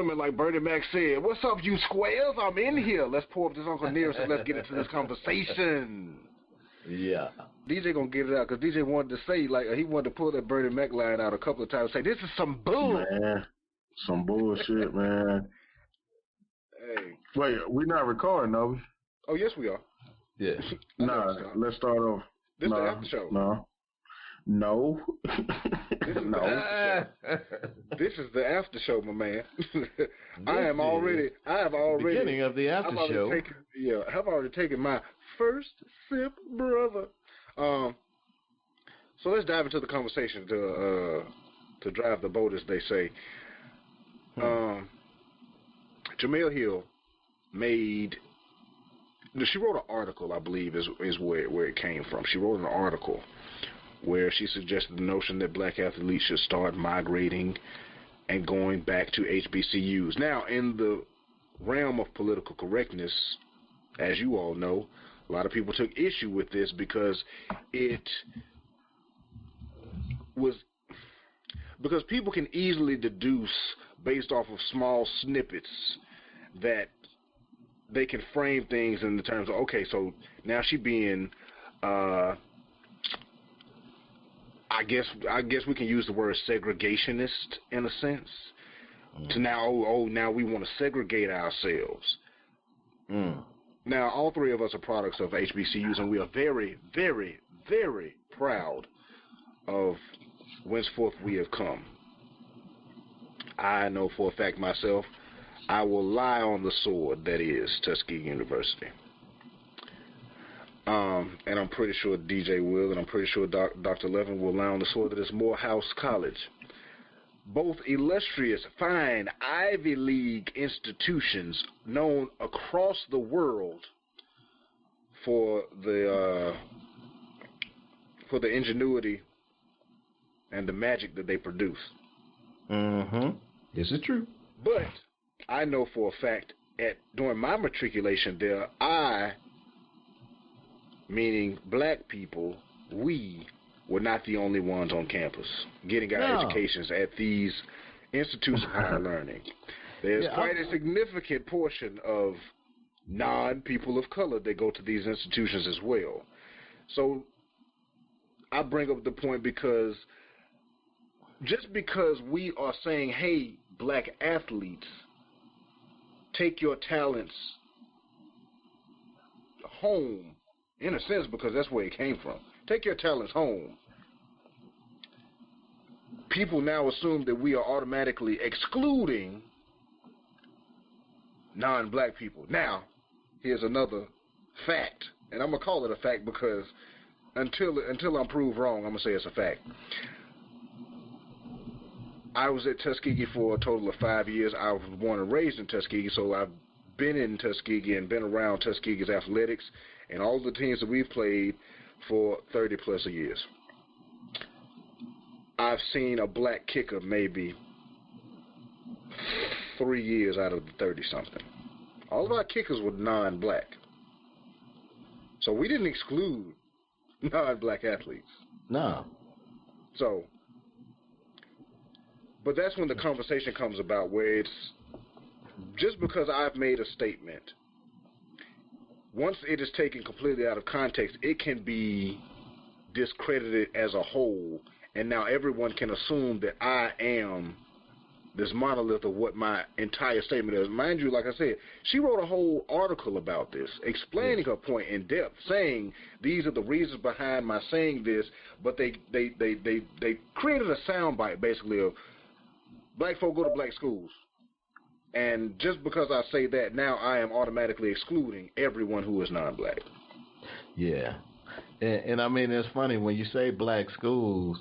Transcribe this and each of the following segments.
gentlemen, like Bernie Mac said, what's up, you squares? I'm in here. Let's pour up this Uncle Nearest and let's get into this conversation. Yeah. DJ gonna get it out because DJ wanted to say, like, he wanted to pull that Bernie Mac line out a couple of times. Say, this is some bull. Man, some bullshit, man. Hey. Wait, we not recording, are we? Oh, yes, we are. Yeah. Nah, let's start off. This is the after show. No. This is the after show, my man. I have already beginning of the after show. I've already taken my first sip, brother. So let's dive into the conversation to drive the boat, as they say. Jemele Hill she wrote an article, I believe, is where it came from. She wrote an article where she suggested the notion that black athletes should start migrating and going back to HBCUs. Now, in the realm of political correctness, as you all know, a lot of people took issue with this because because people can easily deduce based off of small snippets that they can frame things in the terms of, okay, so now she being I guess we can use the word segregationist in a sense. To now we want to segregate ourselves. Now, all three of us are products of HBCUs, and we are very, very, very proud of whenceforth we have come. I know for a fact myself, I will lie on the sword that is Tuskegee University. And I'm pretty sure DJ will, and I'm pretty sure Dr. Levin will lie on the sword that is Morehouse College. Both illustrious, fine Ivy League institutions known across the world for the ingenuity and the magic that they produce. This is true. But I know for a fact during my matriculation there, meaning black people, we were not the only ones on campus getting our educations at these institutes of higher learning. There's quite a significant portion of non-people of color that go to these institutions as well. So I bring up the point because just because we are saying, hey, black athletes, take your talents home, in a sense, because that's where it came from. Take your talents home. People now assume that we are automatically excluding non-black people. Now, here's another fact, and I'm going to call it a fact because until I'm proved wrong, I'm going to say it's a fact. I was at Tuskegee for a total of 5 years. I was born and raised in Tuskegee, so I've been in Tuskegee and been around Tuskegee's athletics and all the teams that we've played for 30 plus years. I've seen a black kicker maybe 3 years out of the 30-something. All of our kickers were non-black. So we didn't exclude non-black athletes. No. So, but that's when the conversation comes about where it's just because I've made a statement, once it is taken completely out of context, it can be discredited as a whole, and now everyone can assume that I am this monolith of what my entire statement is. Mind you, like I said, she wrote a whole article about this, explaining her point in depth, saying these are the reasons behind my saying this, but they created a soundbite basically of black folk go to black schools. And just because I say that, now I am automatically excluding everyone who is non-black. Yeah. And I mean, it's funny, when you say black schools,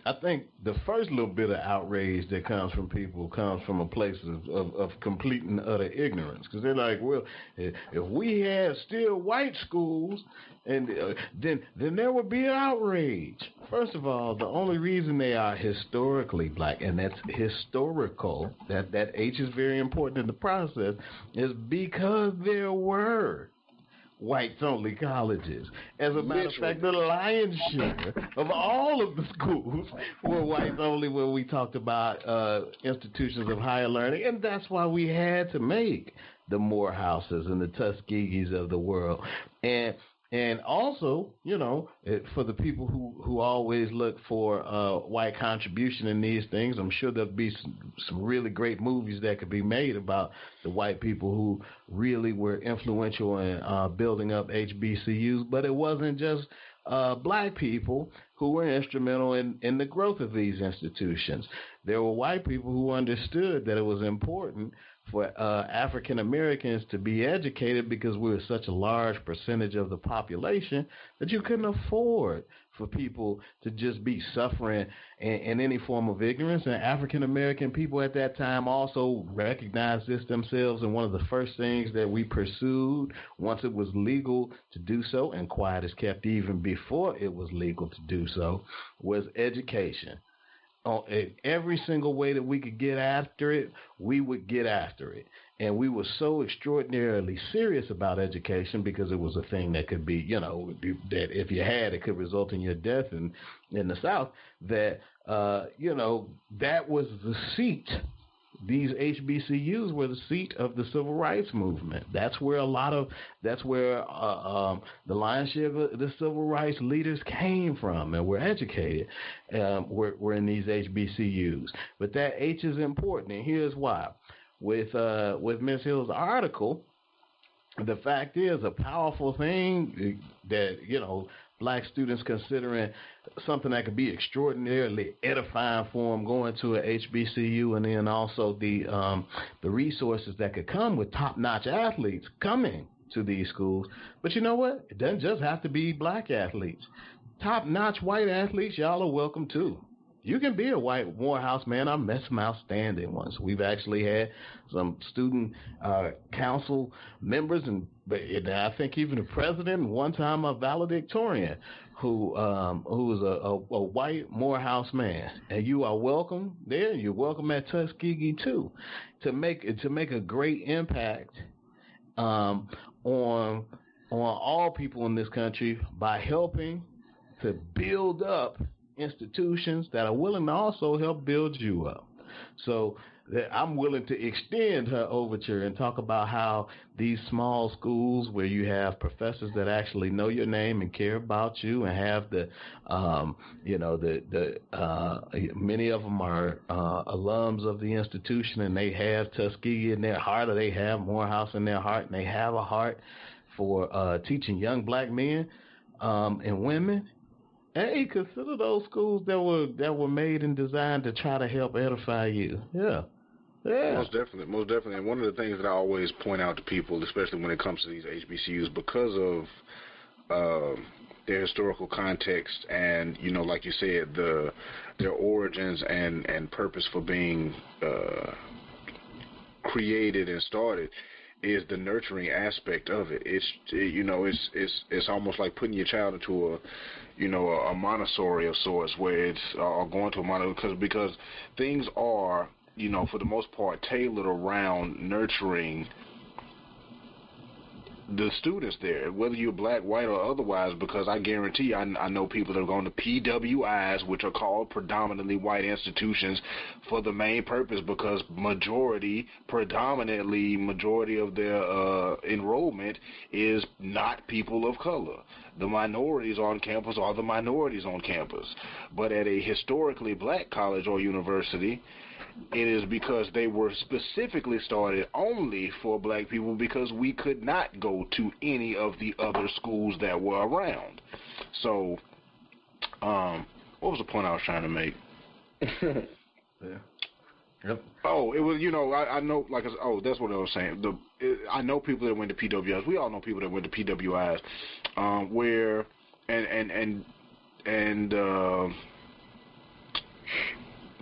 I think the first little bit of outrage that comes from people comes from a place of complete and utter ignorance. Because they're like, well, if we had still white schools, and then there would be an outrage. First of all, the only reason they are historically black, and that's historical, that H is very important in the process, is because there were whites-only colleges. As a matter of fact, the lion's share of all of the schools were whites-only when we talked about institutions of higher learning, and that's why we had to make the Morehouses and the Tuskegees of the world. And also, you know, for the people who always look for white contribution in these things, I'm sure there'll be some really great movies that could be made about the white people who really were influential in building up HBCUs. But it wasn't just black people who were instrumental in the growth of these institutions. There were white people who understood that it was important for African Americans to be educated because we were such a large percentage of the population that you couldn't afford for people to just be suffering in any form of ignorance. And African American people at that time also recognized this themselves, and one of the first things that we pursued once it was legal to do so, and quiet is kept even before it was legal to do so, was education. In every single way that we could get after it, we would get after it. And we were so extraordinarily serious about education because it was a thing that could be, you know, that if you had, it could result in your death in the South, that, you know, that was the seat. These HBCUs were the seat of the civil rights movement. That's where the lion's share of the civil rights leaders came from and were educated, were in these HBCUs. But that H is important, and here's why. With Ms. Hill's article, the fact is a powerful thing that, you know, black students considering something that could be extraordinarily edifying for them going to a HBCU, and then also the resources that could come with top-notch athletes coming to these schools. But you know what? It doesn't just have to be black athletes. Top-notch white athletes, y'all are welcome too. You can be a white Morehouse man. I met some outstanding ones. We've actually had some student council members, and I think even the president, one time a valedictorian, who was a white Morehouse man. And you are welcome there. You're welcome at Tuskegee too, to make a great impact on all people in this country by helping to build up institutions that are willing to also help build you up. So I'm willing to extend her overture and talk about how these small schools where you have professors that actually know your name and care about you and have many of them are alums of the institution, and they have Tuskegee in their heart, or they have Morehouse in their heart, and they have a heart for teaching young black men and women. Hey, consider those schools that were made and designed to try to help edify you. Yeah. Most definitely. And one of the things that I always point out to people, especially when it comes to these HBCUs, because of their historical context and, you know, like you said, their origins and purpose for being created and started, is the nurturing aspect of it. It's almost like putting your child into a Montessori of sorts, where it's going to a Montessori, because things are, you know, for the most part, tailored around nurturing the students there, whether you're black, white, or otherwise, because I guarantee I know people that are going to PWIs, which are called predominantly white institutions, for the main purpose because majority of their enrollment is not people of color. The minorities on campus are the minorities on campus. But at a historically black college or university, it is because they were specifically started only for black people, because we could not go to any of the other schools that were around. So, what was the point I was trying to make? Yeah. Yep. Oh, it was, you know, I know, like, that's what I was saying. I know people that went to PWIs. We all know people that went to PWIs, where,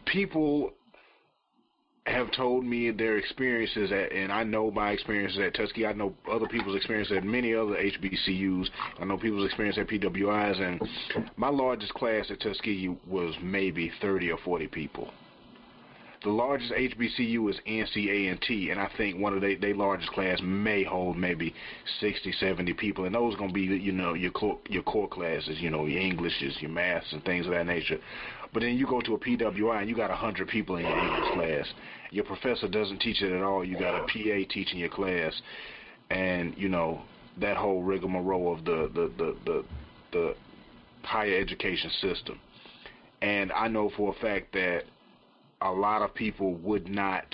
people have told me their experiences and I know my experiences at Tuskegee. I know other people's experiences at many other HBCUs. I know people's experience at PWIs, and my largest class at Tuskegee was maybe 30 or 40 people. The largest HBCU is NCA&T, and I think one of their largest class may hold maybe 60, 70 people, and those are going to be, your core classes, your Englishes, your maths, and things of that nature. But then you go to a PWI, and you got 100 people in your English class. Your professor doesn't teach it at all. You got a PA teaching your class, and, that whole rigmarole of the higher education system. And I know for a fact that a lot of people would not,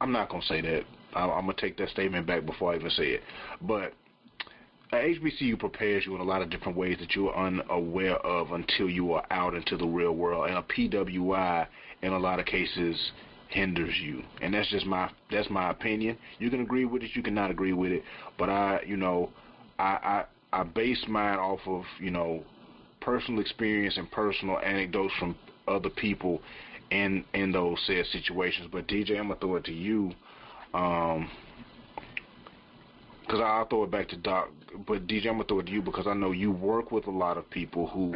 I'm not going to say that. I'm going to take that statement back before I even say it. But HBCU prepares you in a lot of different ways that you are unaware of until you are out into the real world. And a PWI, in a lot of cases, hinders you. And that's my opinion. You can agree with it, you cannot agree with it. But I base mine off of, personal experience and personal anecdotes from other people in those said situations. But DJ, I'm gonna throw it to you, because I'll throw it back to Doc. But DJ, I'm gonna throw it to you because I know you work with a lot of people who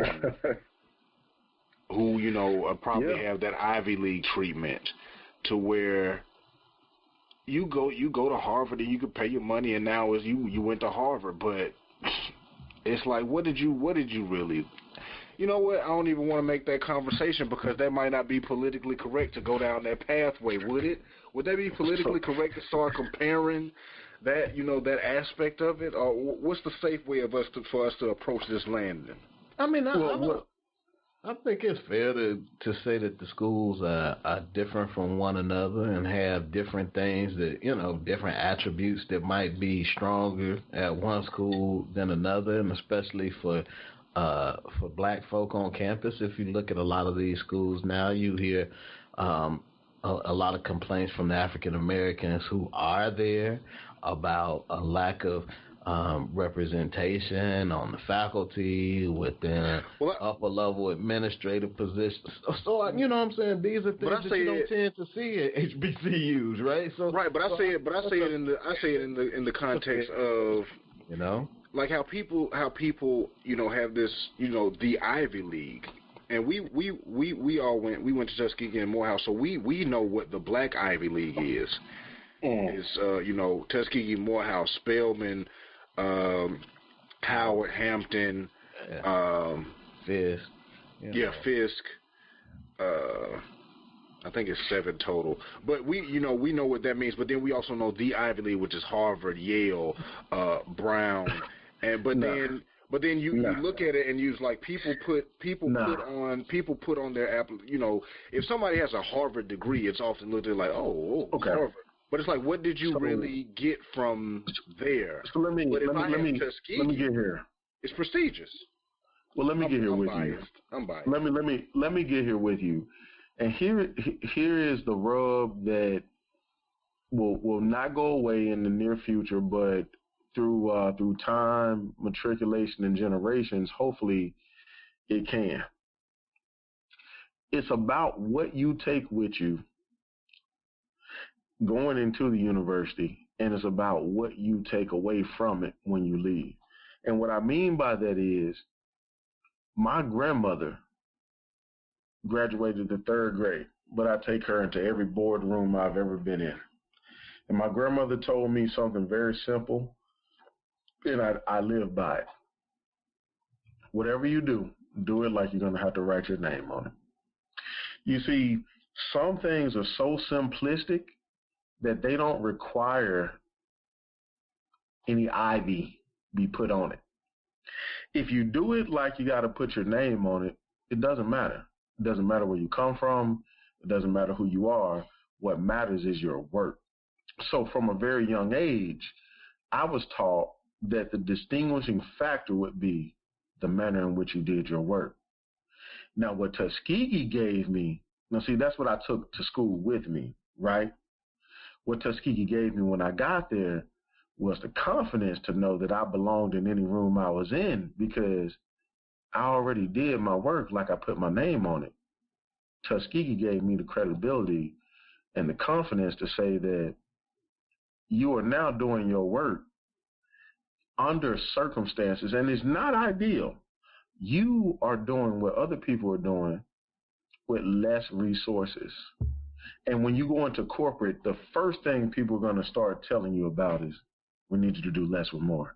probably have that Ivy League treatment, to where you go to Harvard and you can pay your money, and now you went to Harvard, but it's like, what did you really? You know what? I don't even want to make that conversation because that might not be politically correct to go down that pathway, would it? Would that be politically correct to start comparing that, that aspect of it? Or what's the safe way for us to approach this landing? I mean, I think it's fair to say that the schools are different from one another and have different things that, different attributes that might be stronger at one school than another, and especially for black folk on campus. If you look at a lot of these schools now, you hear a lot of complaints from the African Americans who are there about a lack of representation on the faculty, within upper level administrative positions. So you know what I'm saying? These are things that you don't tend to see at HBCUs, right? So right, but I say it in the context of like how people have this the Ivy League. And we all went to Tuskegee and Morehouse, so we know what the Black Ivy League is. Is Tuskegee, Morehouse, Spelman, Howard, Hampton, Fisk. Fisk. I think it's 7 total. But we know what that means. But then we also know the Ivy League, which is Harvard, Yale, Brown, But then you look at it and use like people put on their app. If somebody has a Harvard degree, it's often looked at like, okay. Harvard. But it's like, what did you really get from there? So let me get here. It's prestigious. Well, let me get here with you. I'm biased. Let me get here with you. And here is the rub that will not go away in the near future, but through time, matriculation, and generations, hopefully it can. It's about what you take with you going into the university, and it's about what you take away from it when you leave. And what I mean by that is, my grandmother graduated the 3rd grade, but I take her into every boardroom I've ever been in. And my grandmother told me something very simple, and I live by it. Whatever you do it like you're going to have to write your name on it. You see, some things are so simplistic that they don't require any ivy be put on it. If you do it like you got to put your name on it, it doesn't matter. It doesn't matter where you come from. It doesn't matter who you are. What matters is your work. So from a very young age, I was taught that the distinguishing factor would be the manner in which you did your work. Now, what Tuskegee gave me, that's what I took to school with me, right? What Tuskegee gave me when I got there was the confidence to know that I belonged in any room I was in, because I already did my work like I put my name on it. Tuskegee gave me the credibility and the confidence to say that you are now doing your work under circumstances, and it's not ideal. You are doing what other people are doing with less resources. And when you go into corporate, the first thing people are going to start telling you about is, we need you to do less with more.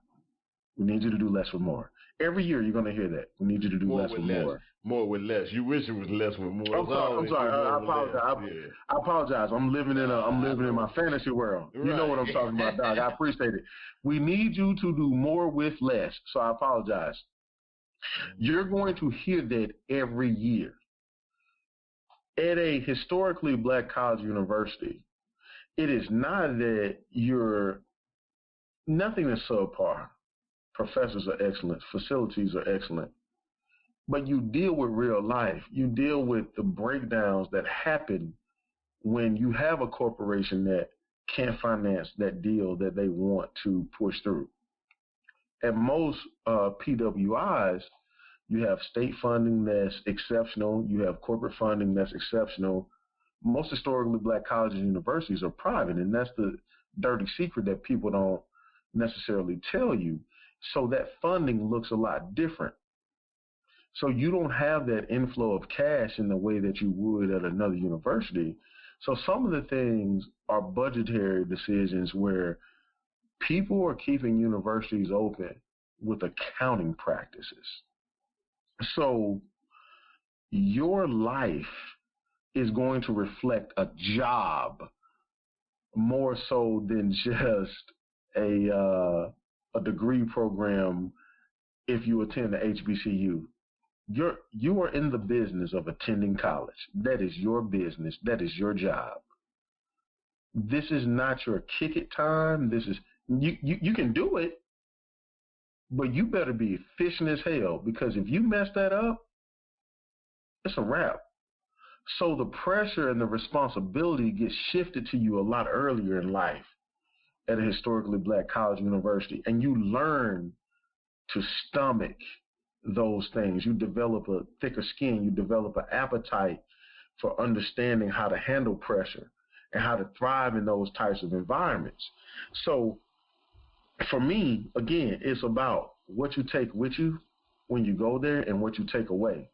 We need you to do less with more. Every year you're going to hear that. We need you to do more less with less. more. More with less. You wish it was less with more. I'm sorry. I apologize. I apologize. I'm living in my fantasy world. Right. You know what I'm talking about, Doc. I appreciate it. We need you to do more with less. So I apologize. You're going to hear that every year. At a historically black college university, it is not that nothing is subpar. Professors are excellent. Facilities are excellent. But you deal with real life. You deal with the breakdowns that happen when you have a corporation that can't finance that deal that they want to push through. At most PWIs, you have state funding that's exceptional. You have corporate funding that's exceptional. Most historically black colleges and universities are private, and that's the dirty secret that people don't necessarily tell you. So that funding looks a lot different. So you don't have that inflow of cash in the way that you would at another university. So some of the things are budgetary decisions where people are keeping universities open with accounting practices. So your life is going to reflect a job more so than just a degree program if you attend the HBCU. You are in the business of attending college. That is your business. That is your job. This is not your kick it time. This is you can do it, but you better be efficient as hell, because if you mess that up, it's a wrap. So the pressure and the responsibility gets shifted to you a lot earlier in life at a historically black college university, and you learn to stomach those things. You develop a thicker skin. You develop an appetite for understanding how to handle pressure and how to thrive in those types of environments. So for me, again, it's about what you take with you when you go there and what you take away.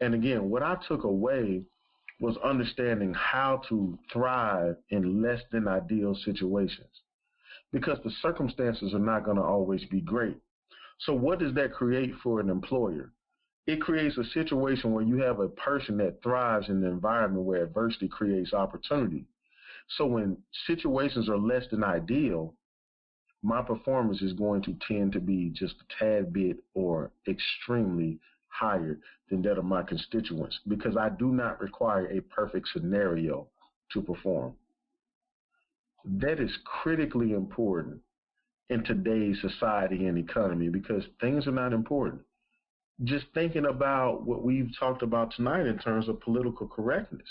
And again, what I took away was understanding how to thrive in less than ideal situations, because the circumstances are not going to always be great. So what does that create for an employer? It creates a situation where you have a person that thrives in the environment where adversity creates opportunity. So when situations are less than ideal, my performance is going to tend to be just a tad bit or extremely higher than that of my constituents, because I do not require a perfect scenario to perform. That is critically important in today's society and economy, because things are not important. Just thinking about what we've talked about tonight in terms of political correctness,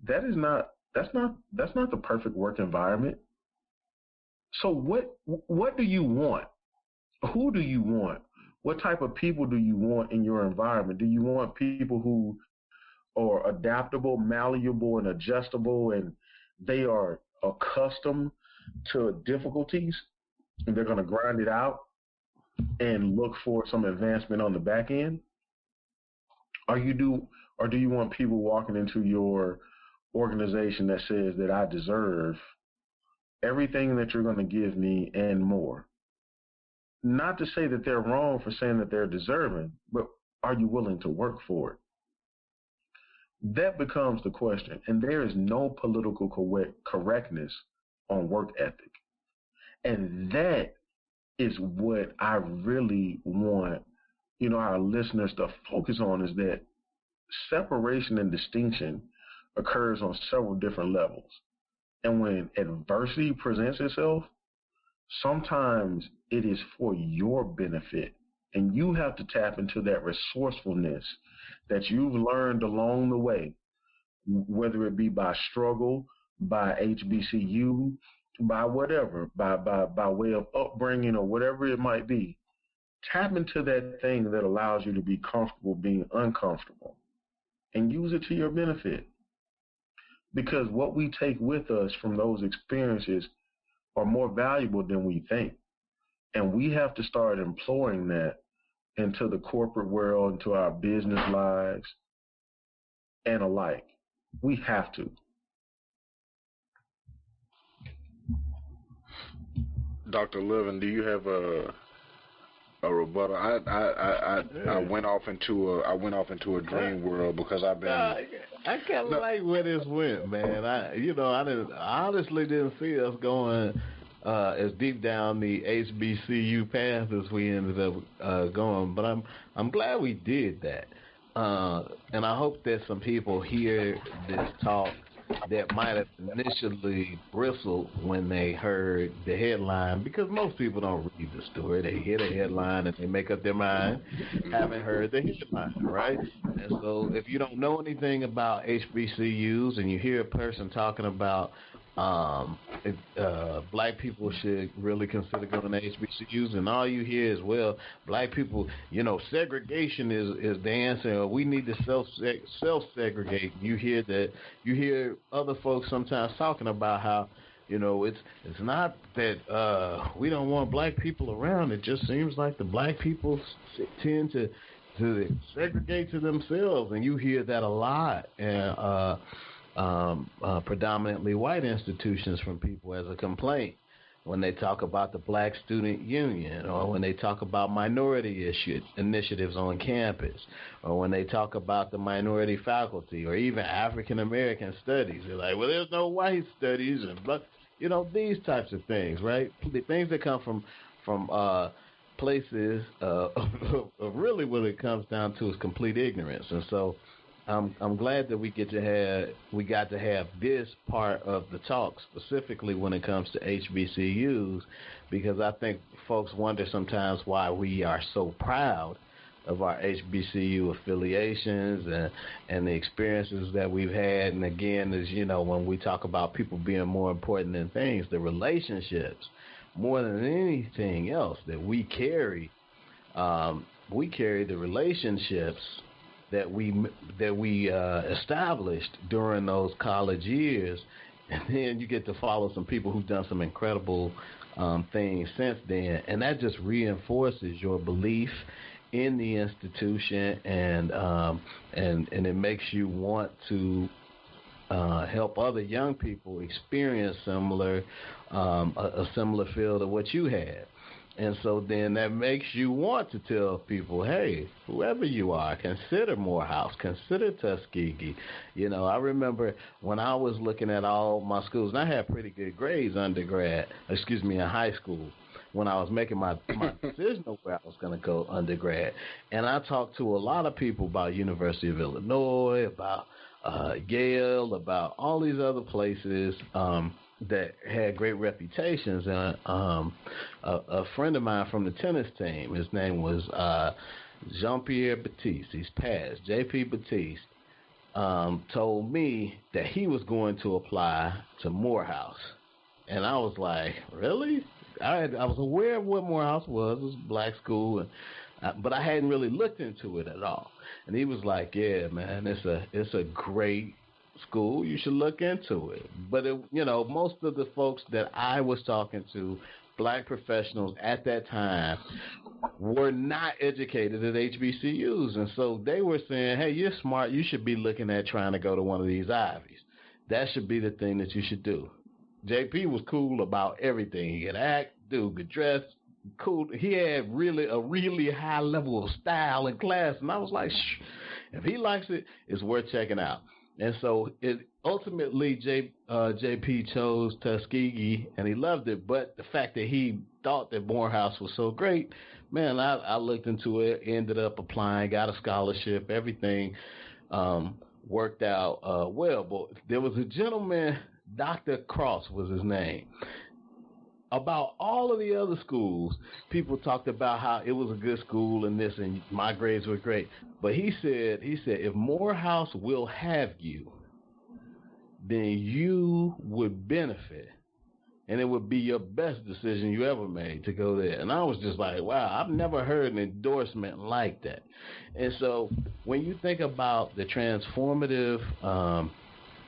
that's not the perfect work environment. So what do you want? Who do you want? What type of people do you want in your environment? Do you want people who are adaptable, malleable, and adjustable, and they are accustomed to difficulties, and they're going to grind it out and look for some advancement on the back end? Or do you want people walking into your organization that says that I deserve everything that you're going to give me and more? Not to say that they're wrong for saying that they're deserving, but are you willing to work for it? That becomes the question. And there is no political correctness on work ethic. And that is what I really want, our listeners to focus on, is that separation and distinction occurs on several different levels. And when adversity presents itself, sometimes it is for your benefit, and you have to tap into that resourcefulness that you've learned along the way, whether it be by struggle, by HBCU, by whatever, by way of upbringing or whatever it might be. Tap into that thing that allows you to be comfortable being uncomfortable, and use it to your benefit. Because what we take with us from those experiences are more valuable than we think. And we have to start employing that into the corporate world, into our business lives, and alike. We have to. Dr. Levin, do you have a rebuttal? I went off into a dream world because I've been. I kind of like where this went, man. I honestly didn't see us going as deep down the HBCU path as we ended up going, but I'm glad we did that, and I hope that some people hear this talk that might have initially bristled when they heard the headline, because most people don't read the story. They hear the headline and they make up their mind, having heard the headline, right? And so if you don't know anything about HBCUs and you hear a person talking about black people should really consider going to HBCUs, and all you hear is, well, black people, segregation is the answer. We need to self-segregate. You hear other folks sometimes talking about how, it's not that we don't want black people around. It just seems like the black people tend to segregate to themselves, and you hear that a lot. And predominantly white institutions from people as a complaint when they talk about the Black Student Union, or when they talk about minority initiatives on campus, or when they talk about the minority faculty, or even African American studies. They're like, well, there's no white studies, and these types of things, right? The things that come from places of really what it comes down to is complete ignorance. And so I'm glad that we got to have this part of the talk specifically when it comes to HBCUs, because I think folks wonder sometimes why we are so proud of our HBCU affiliations and the experiences that we've had. And again, as when we talk about people being more important than things, the relationships more than anything else that we carry the relationships that we established during those college years, and then you get to follow some people who've done some incredible things since then, and that just reinforces your belief in the institution, and it makes you want to help other young people experience a similar field of what you had. And so then that makes you want to tell people, hey, whoever you are, consider Morehouse, consider Tuskegee. I remember when I was looking at all my schools, and I had pretty good grades in high school, when I was making my decision of where I was going to go undergrad. And I talked to a lot of people about University of Illinois, about Yale, about all these other places that had great reputations. And a friend of mine from the tennis team, his name was Jean-Pierre Baptiste. He's passed. J.P. Baptiste told me that he was going to apply to Morehouse. And I was like, really? I was aware of what Morehouse was. It was a black school, but I hadn't really looked into it at all. And he was like, yeah, man, it's a great school. You should look into it. But most of the folks that I was talking to, black professionals at that time, were not educated at HBCUs, and so they were saying, hey, you're smart, you should be looking at trying to go to one of these Ivies. That should be the thing that you should do. JP was cool about everything. He could act, do good dress, cool. He had a really high level of style and class, and I was like, shh, if he likes it, it's worth checking out. And so ultimately, JP chose Tuskegee, and he loved it. But the fact that he thought that Morehouse was so great, man, I looked into it, ended up applying, got a scholarship, everything worked out well. But there was a gentleman, Dr. Cross was his name. About all of the other schools, people talked about how it was a good school and this, and my grades were great. But he said, if Morehouse will have you, then you would benefit, and it would be your best decision you ever made to go there. And I was just like, wow, I've never heard an endorsement like that. And so when you think about the transformative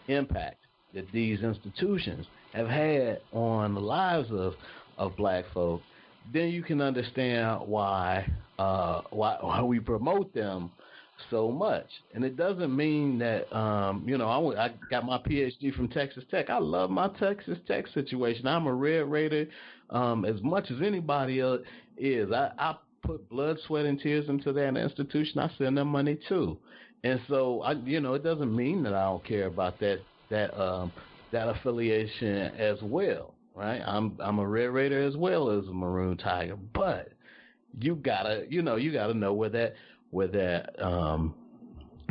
impact that these institutions have had on the lives of black folk, then you can understand why we promote them so much. And it doesn't mean that, I got my PhD from Texas Tech. I love my Texas Tech situation. I'm a Red Raider as much as anybody else is. I put blood, sweat, and tears into that institution. I send them money too. And so, it doesn't mean that I don't care about that affiliation as well, right? I'm a Red Raider as well as a Maroon Tiger, but you gotta know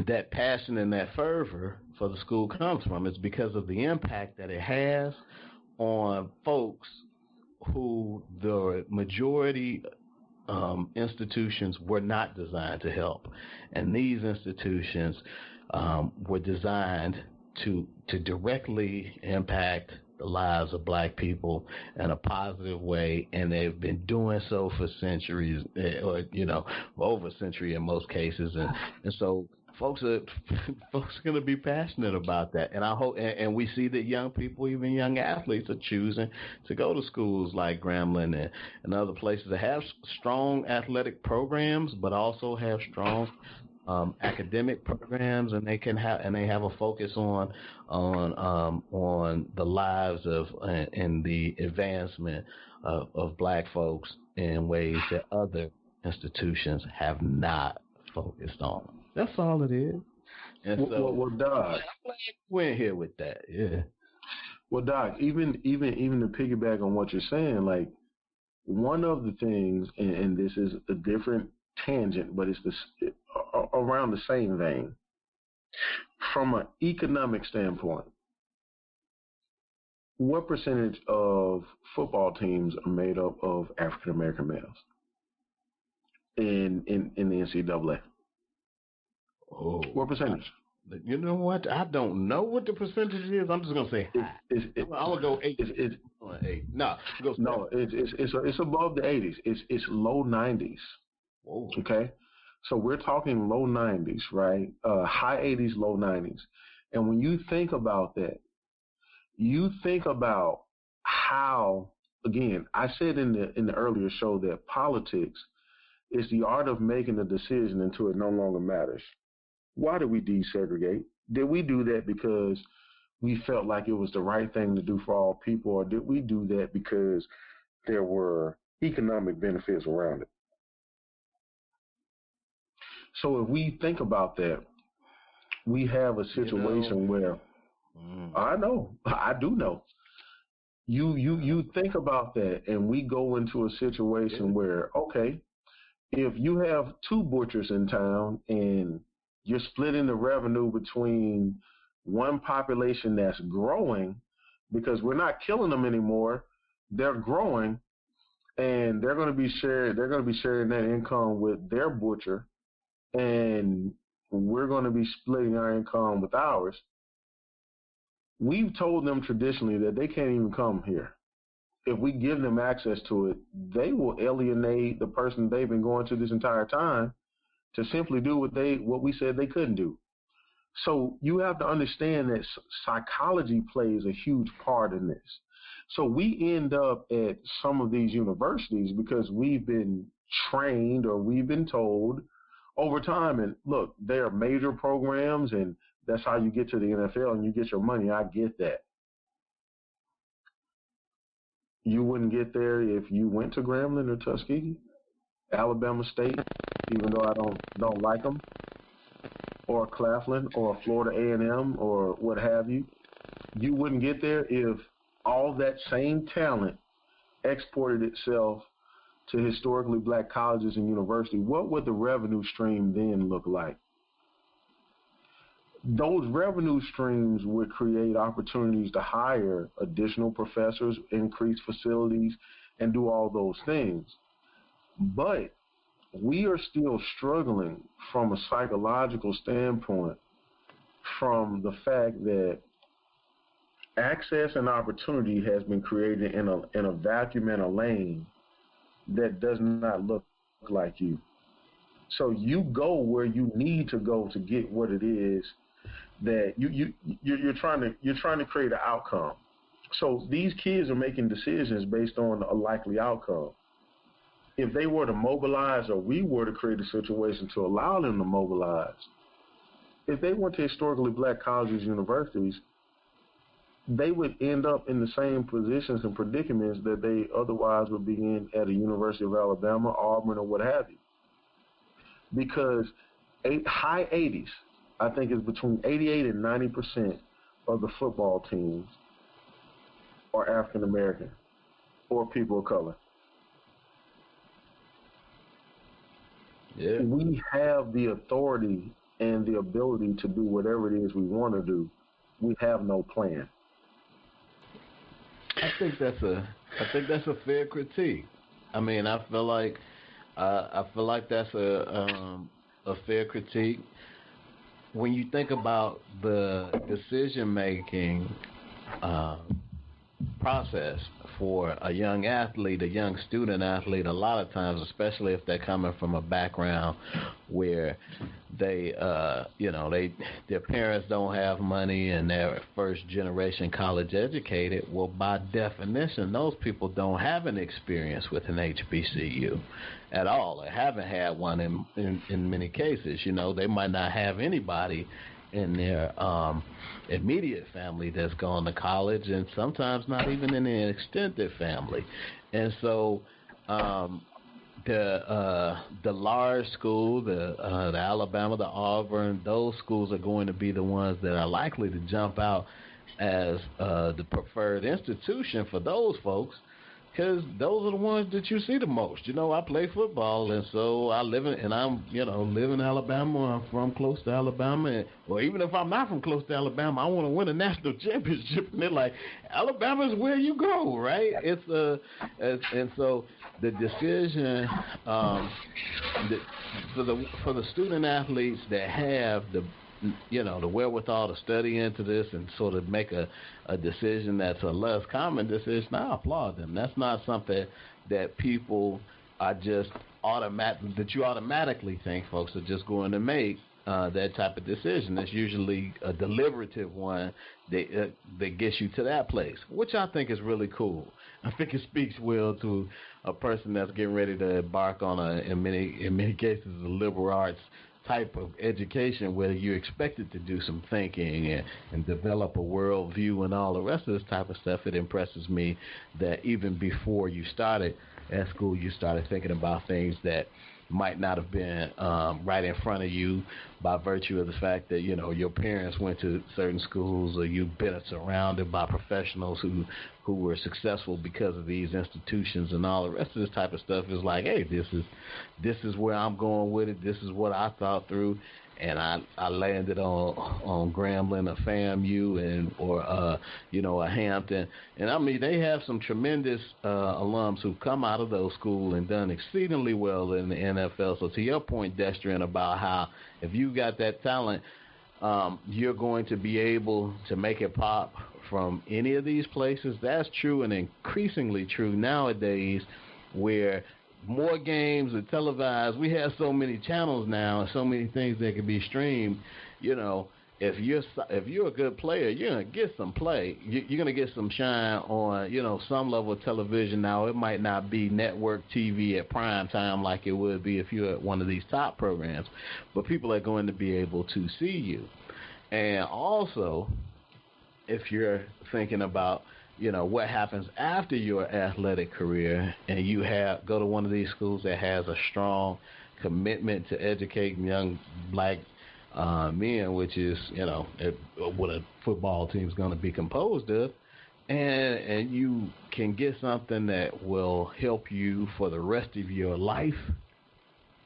that passion and that fervor for the school comes from. It's because of the impact that it has on folks who the majority institutions were not designed to help, and these institutions were designed to directly impact the lives of black people in a positive way, and they've been doing so for centuries, or over a century in most cases, and so folks are going to be passionate about that. And I hope, and we see that young people, even young athletes, are choosing to go to schools like Grambling and other places that have strong athletic programs, but also have strong academic programs, and they have a focus on the lives of and the advancement of black folks in ways that other institutions have not focused on. That's all it is. And well, Doc, we're here with that, yeah. Well, Doc, even to piggyback on what you're saying, like one of the things, and this is a different tangent, but it's around the same vein. From an economic standpoint, what percentage of football teams are made up of African American males in the NCAA? Oh, what percentage? You know what? I don't know what the percentage is. I'm just gonna say high. I'm gonna go 8. It's 8. No, it's above the 80s. It's low 90s. Whoa. Okay, so we're talking low 90s, right? High 80s, low 90s. And when you think about that, you think about how, again, I said in the earlier show that politics is the art of making a decision until it no longer matters. Why did we desegregate? Did we do that because we felt like it was the right thing to do for all people, or did we do that because there were economic benefits around it? So if we think about that, we have a situation where I do know. You think about that, and we go into a situation where, okay, if you have 2 butchers in town and you're splitting the revenue between one population that's growing, because we're not killing them anymore, they're growing, and they're going to be sharing that income with their butcher, and we're going to be splitting our income with ours. We've told them traditionally that they can't even come here. If we give them access to it, they will alienate the person they've been going to this entire time to simply do what we said they couldn't do. So you have to understand that psychology plays a huge part in this. So we end up at some of these universities because we've been trained, or we've been told over time, and look, they are major programs, and that's how you get to the NFL and you get your money. I get that. You wouldn't get there if you went to Grambling or Tuskegee, Alabama State, even though I don't like them, or Claflin or Florida A&M or what have you. You wouldn't get there if all that same talent exported itself to historically black colleges and universities. What would the revenue stream then look like? Those revenue streams would create opportunities to hire additional professors, increase facilities, and do all those things. But we are still struggling from a psychological standpoint from the fact that access and opportunity has been created in a vacuum and a lane that does not look like you. So you go where you need to go to get what it is that you're trying to create an outcome. So these kids are making decisions based on a likely outcome. if they were to mobilize, or we were to create a situation to allow them to mobilize, if they went to historically black colleges, universities, they would end up in the same positions and predicaments that they otherwise would be in at a University of Alabama, Auburn, or what have you. Because high 80s, I think it's between 88 and 90% of the football teams are African American or people of color. Yeah. We have the authority and the ability to do whatever it is we want to do. We have no plan. I think that's a fair critique. I mean, I feel like that's a fair critique. When you think about the decision making process for a young athlete, a young student athlete, a lot of times, especially if they're coming from a background where they, their parents don't have money and they're first generation college educated, well, by definition, those people don't have an experience with an HBCU at all. They haven't had one in many cases. They might not have anybody in their immediate family that's gone to college, and sometimes not even in an extended family. And so the large school, the Alabama, the Auburn, those schools are going to be the ones that are likely to jump out as the preferred institution for those folks, because those are the ones that you see the most. I play football, and so I live in Alabama, or I'm from close to Alabama, or even if I'm not from close to Alabama, I want to win a national championship, and they're like, Alabama's where you go, right? And so the decision for the student athletes that have the wherewithal to study into this and sort of make a decision that's a less common decision, I applaud them. That's not something that people are just that you automatically think folks are just going to make that type of decision. It's usually a deliberative one that gets you to that place, which I think is really cool. I think it speaks well to a person that's getting ready to embark on in many cases, a liberal arts type of education where you're expected to do some thinking and develop a worldview and all the rest of this type of stuff. It impresses me that even before you started at school, you started thinking about things that might not have been right in front of you by virtue of the fact that your parents went to certain schools, or you've been surrounded by professionals who were successful because of these institutions, and all the rest of this type of stuff is like, hey, this is where I'm going with it. This is what I thought through, and I landed on Grambling, a FAMU, or a Hampton. And I mean, they have some tremendous alums who've come out of those schools and done exceedingly well in the NFL. So to your point, Destrin, about how if you got that talent, you're going to be able to make it pop from any of these places. That's true, and increasingly true nowadays, where more games are televised. We have so many channels now and so many things that can be streamed. If you're a good player, you're gonna get some play. You're gonna get some shine on some level of television. Now, it might not be network TV at prime time like it would be if you're at one of these top programs, but people are going to be able to see you. And also, if you're thinking about what happens after your athletic career, and you go to one of these schools that has a strong commitment to educating young black men, which is what a football team is going to be composed of, and you can get something that will help you for the rest of your life,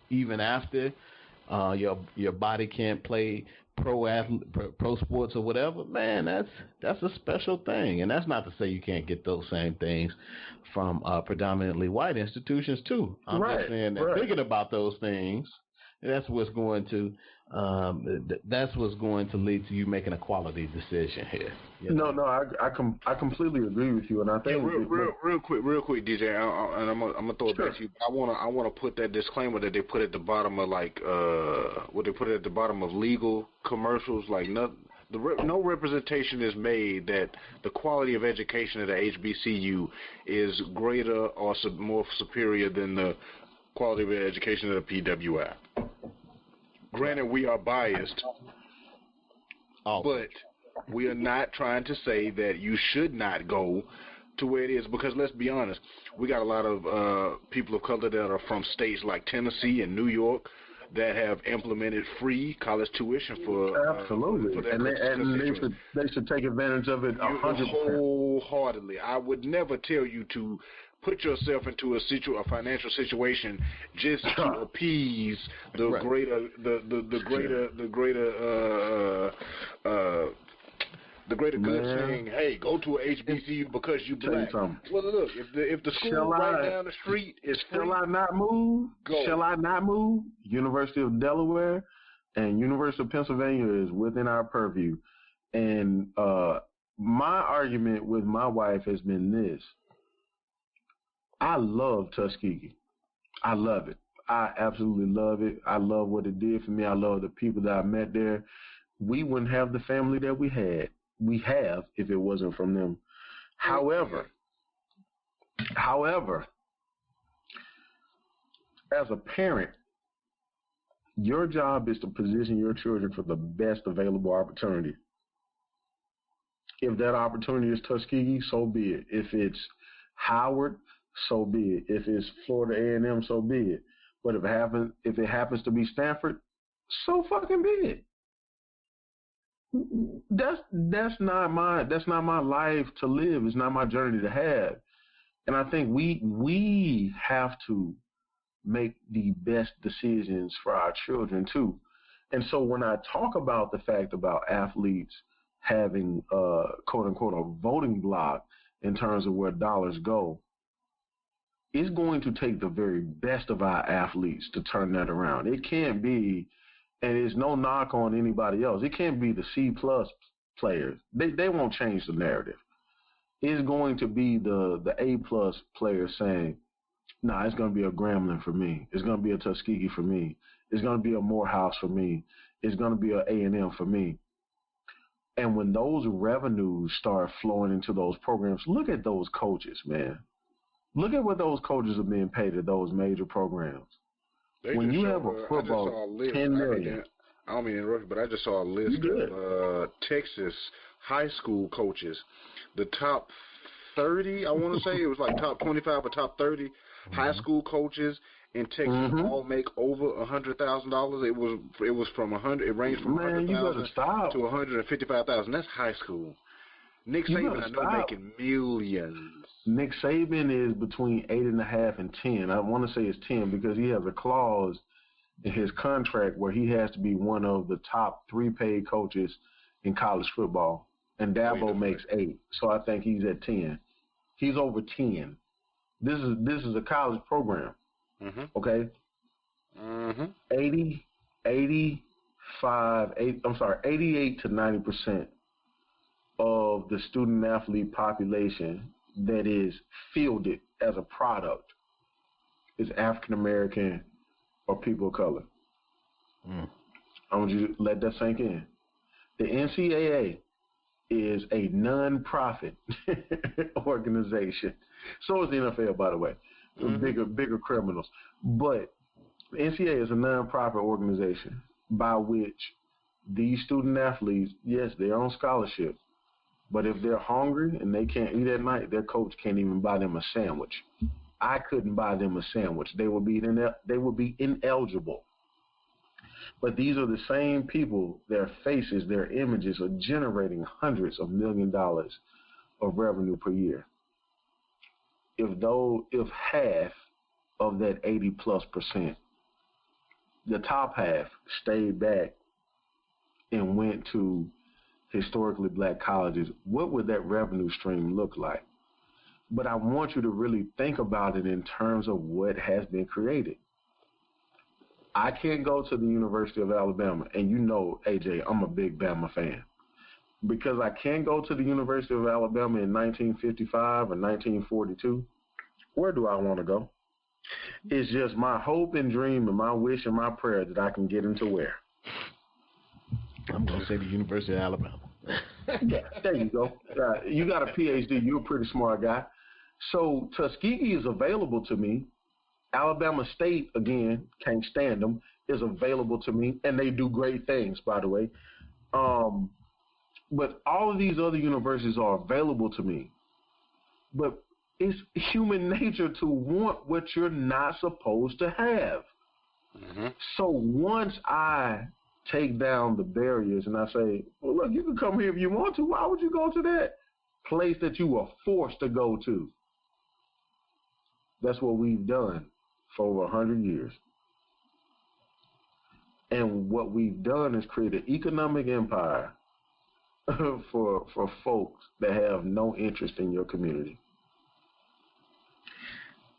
even after your body can't play pro sports or whatever. Man, that's a special thing. And that's not to say you can't get those same things from predominantly white institutions too. I'm just saying that thinking about those things, that's what's going to lead to you making a quality decision here. I completely agree with you, and I think real quick, DJ, and I'm gonna throw it back to you. I wanna put that disclaimer that they put at the bottom of what they put at the bottom of legal commercials, like no representation is made that the quality of education at a HBCU is greater or more superior than the quality of education of the PWI. Granted, we are biased, but we are not trying to say that you should not go to where it is, because let's be honest, we got a lot of people of color that are from states like Tennessee and New York that have implemented free college tuition for absolutely, for and they should take advantage of it 100%. Wholeheartedly. I would never tell you to put yourself into a financial situation just to appease the greater good saying, hey, go to a HBCU because you black. Well, look, if the school down the street is free, shall I not move? Go. Shall I not move? University of Delaware and University of Pennsylvania is within our purview. And my argument with my wife has been this. I love Tuskegee. I love it. I absolutely love it. I love what it did for me. I love the people that I met there. We wouldn't have the family that we have if it wasn't from them. However, as a parent, your job is to position your children for the best available opportunity. If that opportunity is Tuskegee, so be it. If it's Howard, so be it. If it's Florida A&M, so be it. But if it happens to be Stanford, so fucking be it. That's not my life to live. It's not my journey to have. And I think we have to make the best decisions for our children too. And so when I talk about the fact about athletes having quote unquote a voting block in terms of where dollars go, it's going to take the very best of our athletes to turn that around. It can't be, and it's no knock on anybody else, it can't be the C-plus players. They won't change the narrative. It's going to be the A-plus players saying, nah, it's going to be a Grambling for me. It's going to be a Tuskegee for me. It's going to be a Morehouse for me. It's going to be a A&M for me. And when those revenues start flowing into those programs, look at those coaches, man. Look at what those coaches are being paid at those major programs. When you have a football, $10 million. I don't mean to interrupt you, but I just saw a list of Texas high school coaches. The top 30, I want to say, it was like top 25 or top 30 high school coaches in Texas all make over $100,000. It was from 100. It ranged from 100,000 to 155,000. That's high school. Nick Saban, I know, making millions. Nick Saban is between 8.5 and 10. I want to say it's 10 because he has a clause in his contract where he has to be one of the top 3 paid coaches in college football, and Dabo makes 8. So I think he's at 10. He's over 10. This is a college program. Okay. 88 to 90% of the student athlete population that is fielded as a product is African American or people of color. I want you to let that sink in. The NCAA is a non-profit organization. So is the NFL, by the way. Bigger criminals. But the NCAA is a non-profit organization by which these student athletes, yes, they're on scholarship, but if they're hungry and they can't eat at night, their coach can't even buy them a sandwich. I couldn't buy them a sandwich. They would be ineligible. But these are the same people, their faces, their images are generating hundreds of $millions of revenue per year. If half of that 80+%, the top half stayed back and went to historically black colleges, what would that revenue stream look like? But I want you to really think about it in terms of what has been created. I can't go to the University of Alabama, and you know, AJ, I'm a big Bama fan. Because I can't go to the University of Alabama in 1955 or 1942, where do I want to go? It's just my hope and dream and my wish and my prayer that I can get into where? I'm going to say the University of Alabama. Yeah, there you go. You got a PhD. You're a pretty smart guy. So Tuskegee is available to me, Alabama State, again, can't stand them, is available to me, and they do great things, by the way. But all of these other universities are available to me. But it's human nature to want what you're not supposed to have. Mm-hmm. So once I take down the barriers and I say, well, look, you can come here if you want to. Why would you go to that place that you were forced to go to? That's what we've done for over 100 years. And what we've done is create an economic empire for folks that have no interest in your community.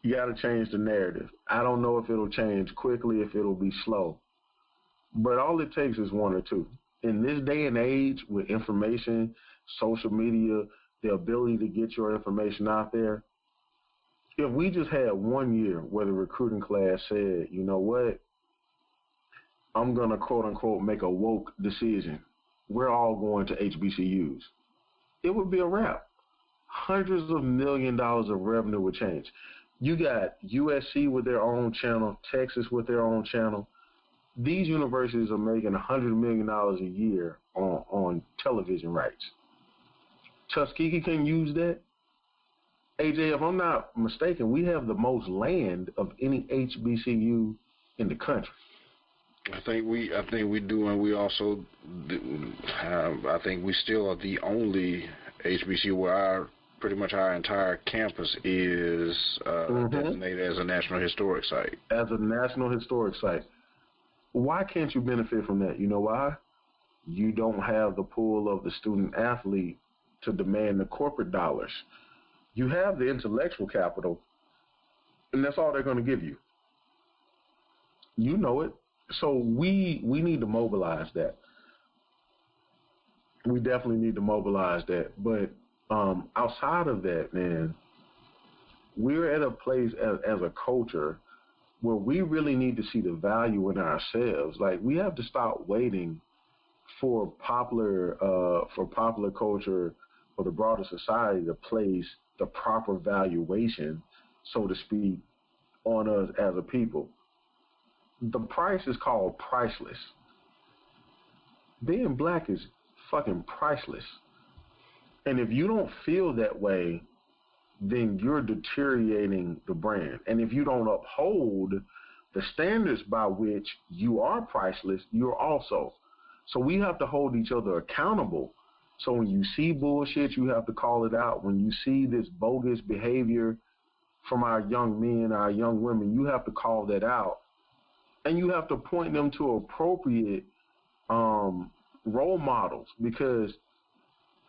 You got to change the narrative. I don't know if it'll change quickly, if it'll be slow. But all it takes is one or two. In this day and age with information, social media, the ability to get your information out there, if we just had 1 year where the recruiting class said, you know what, I'm going to quote unquote make a woke decision. We're all going to HBCUs. It would be a wrap. Hundreds of millions of revenue would change. You got USC with their own channel, Texas with their own channel. These universities are making $100 million a year on television rights. Tuskegee can use that. AJ, if I'm not mistaken, we have the most land of any HBCU in the country. I think we do, and we also I think we still are the only HBCU where pretty much our entire campus is designated as a National Historic Site. As a National Historic Site. Why can't you benefit from that? You know why? You don't have the pool of the student athlete to demand the corporate dollars. You have the intellectual capital, and that's all they're going to give you. You know it. So we need to mobilize that. We definitely need to mobilize that. But outside of that, man, we're at a place as a culture where we really need to see the value in ourselves. Like, we have to stop waiting for popular culture or the broader society to place the proper valuation, so to speak, on us as a people. The price is called priceless. Being black is fucking priceless. And if you don't feel that way, then you're deteriorating the brand. And if you don't uphold the standards by which you are priceless, you're also. So we have to hold each other accountable. So when you see bullshit, you have to call it out. When you see this bogus behavior from our young men, our young women, you have to call that out. And you have to point them to appropriate role models. Because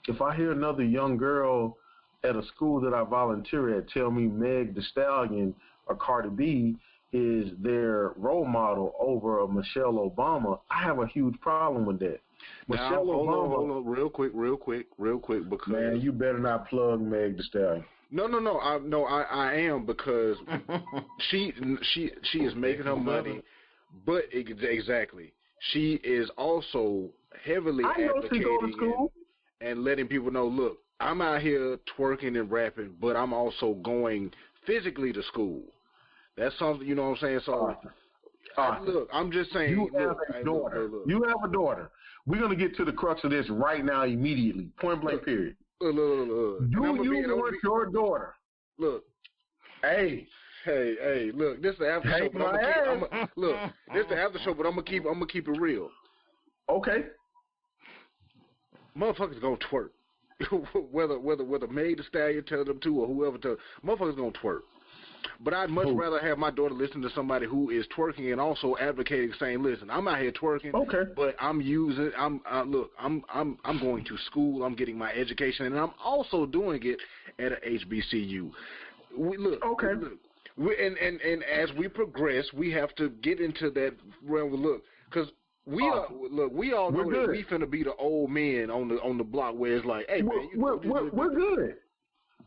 if I hear another young girl at a school that I volunteer at tell me Meg Thee Stallion or Cardi B is their role model over a Michelle Obama, I have a huge problem with that. Now, Michelle Obama, hold on, real quick, because man, you better not plug Meg Thee Stallion. No, I am, because she is making her money, but exactly, she is also heavily advocating and letting people know, look, I'm out here twerking and rapping, but I'm also going physically to school. That's something, you know what I'm saying? So, look, I'm just saying. You have a daughter. You have a daughter. We're going to get to the crux of this right now, immediately. Point blank, period. Do you want your daughter? Look. Hey, look, this is the after show, but this is the after show, but I'm gonna keep it real. Okay. Motherfuckers gonna twerk. whether Meg Thee Stallion tell them to or whoever tell, motherfuckers gonna twerk. But I'd much rather have my daughter listen to somebody who is twerking and also advocating, saying, "Listen, I'm out here twerking, but I'm going to school, I'm getting my education, and I'm also doing it at a HBCU." And as we progress, we have to get into that realm. Because we all know that we finna be the old men on the block where it's like, hey, man, we're good.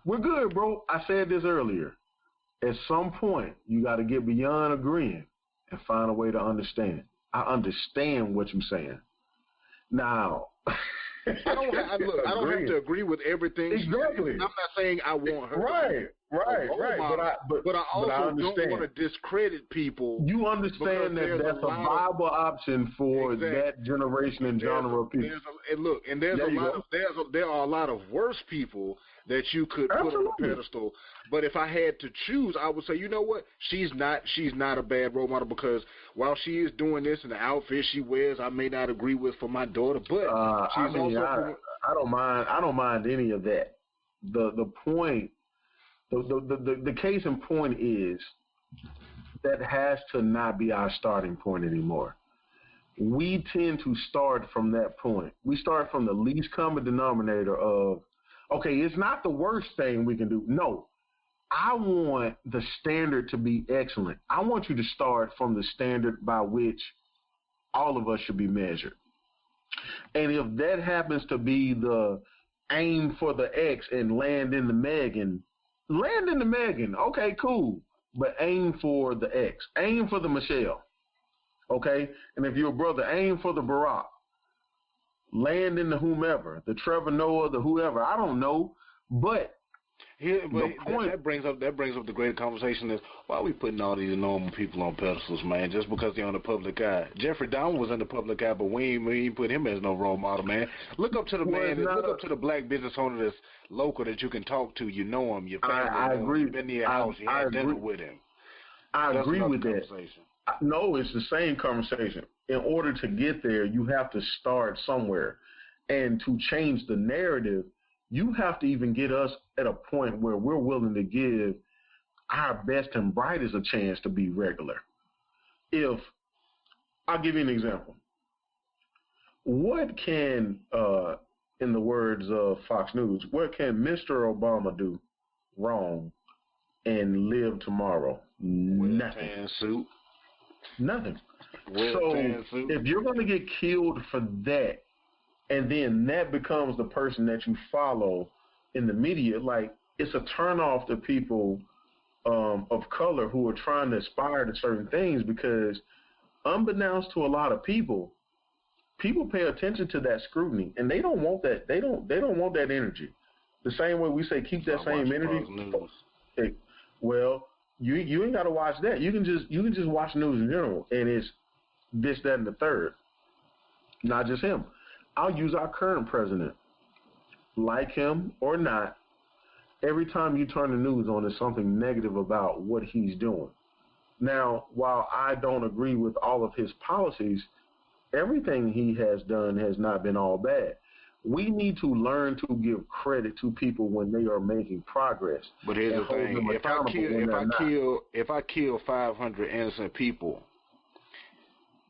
We're good, bro. I said this earlier. At some point, you got to get beyond agreeing and find a way to understand. I understand what you're saying. Now, I don't have to agree with everything. Exactly. I'm not saying I want her. Right. Right. But I I also understand. don't want to discredit people. You understand that that's a viable option for that generation and genre of people. There are a lot of worse people that you could put on a pedestal. But if I had to choose, I would say, you know what? She's not a bad role model, because while she is doing this and the outfit she wears, I may not agree with for my daughter, but she's I don't mind any of that. The point, the case in point is that has to not be our starting point anymore. We tend to start from that point. We start from the least common denominator of, okay, it's not the worst thing we can do. No, I want the standard to be excellent. I want you to start from the standard by which all of us should be measured. And if that happens to be the aim for the X and land in the Megan, okay, cool. But aim for the X. Aim for the Michelle. Okay? And if you're a brother, aim for the Barack. Land in the whomever, the Trevor Noah, the whoever. I don't know. But that brings up the great conversation is, why are we putting all these normal people on pedestals, man, just because they're on the public eye? Jeffrey Dahmer was in the public eye, but we ain't put him as no role model, man. Look up to the look up to the black business owner that's local that you can talk to. You know him, your family. I agree. You've been to your house, you had dinner with him. I agree with that. No, it's the same conversation. In order to get there, you have to start somewhere. And to change the narrative, you have to even get us at a point where we're willing to give our best and brightest a chance to be regular. I'll give you an example. What can, in the words of Fox News, what can Mr. Obama do wrong and live tomorrow? Nothing. Suit. Nothing. So if you're going to get killed for that, and then that becomes the person that you follow in the media, like, it's a turnoff to people of color who are trying to aspire to certain things, because unbeknownst to a lot of people pay attention to that scrutiny, and they don't want that. They don't want that energy. The same way we say keep that same energy. Hey, well, you ain't got to watch that. You can just watch news in general, and it's this, that, and the third. Not just him. I'll use our current president. Like him or not, every time you turn the news on, there's something negative about what he's doing. Now, while I don't agree with all of his policies, everything he has done has not been all bad. We need to learn to give credit to people when they are making progress. But here's the thing: if I kill 500 innocent people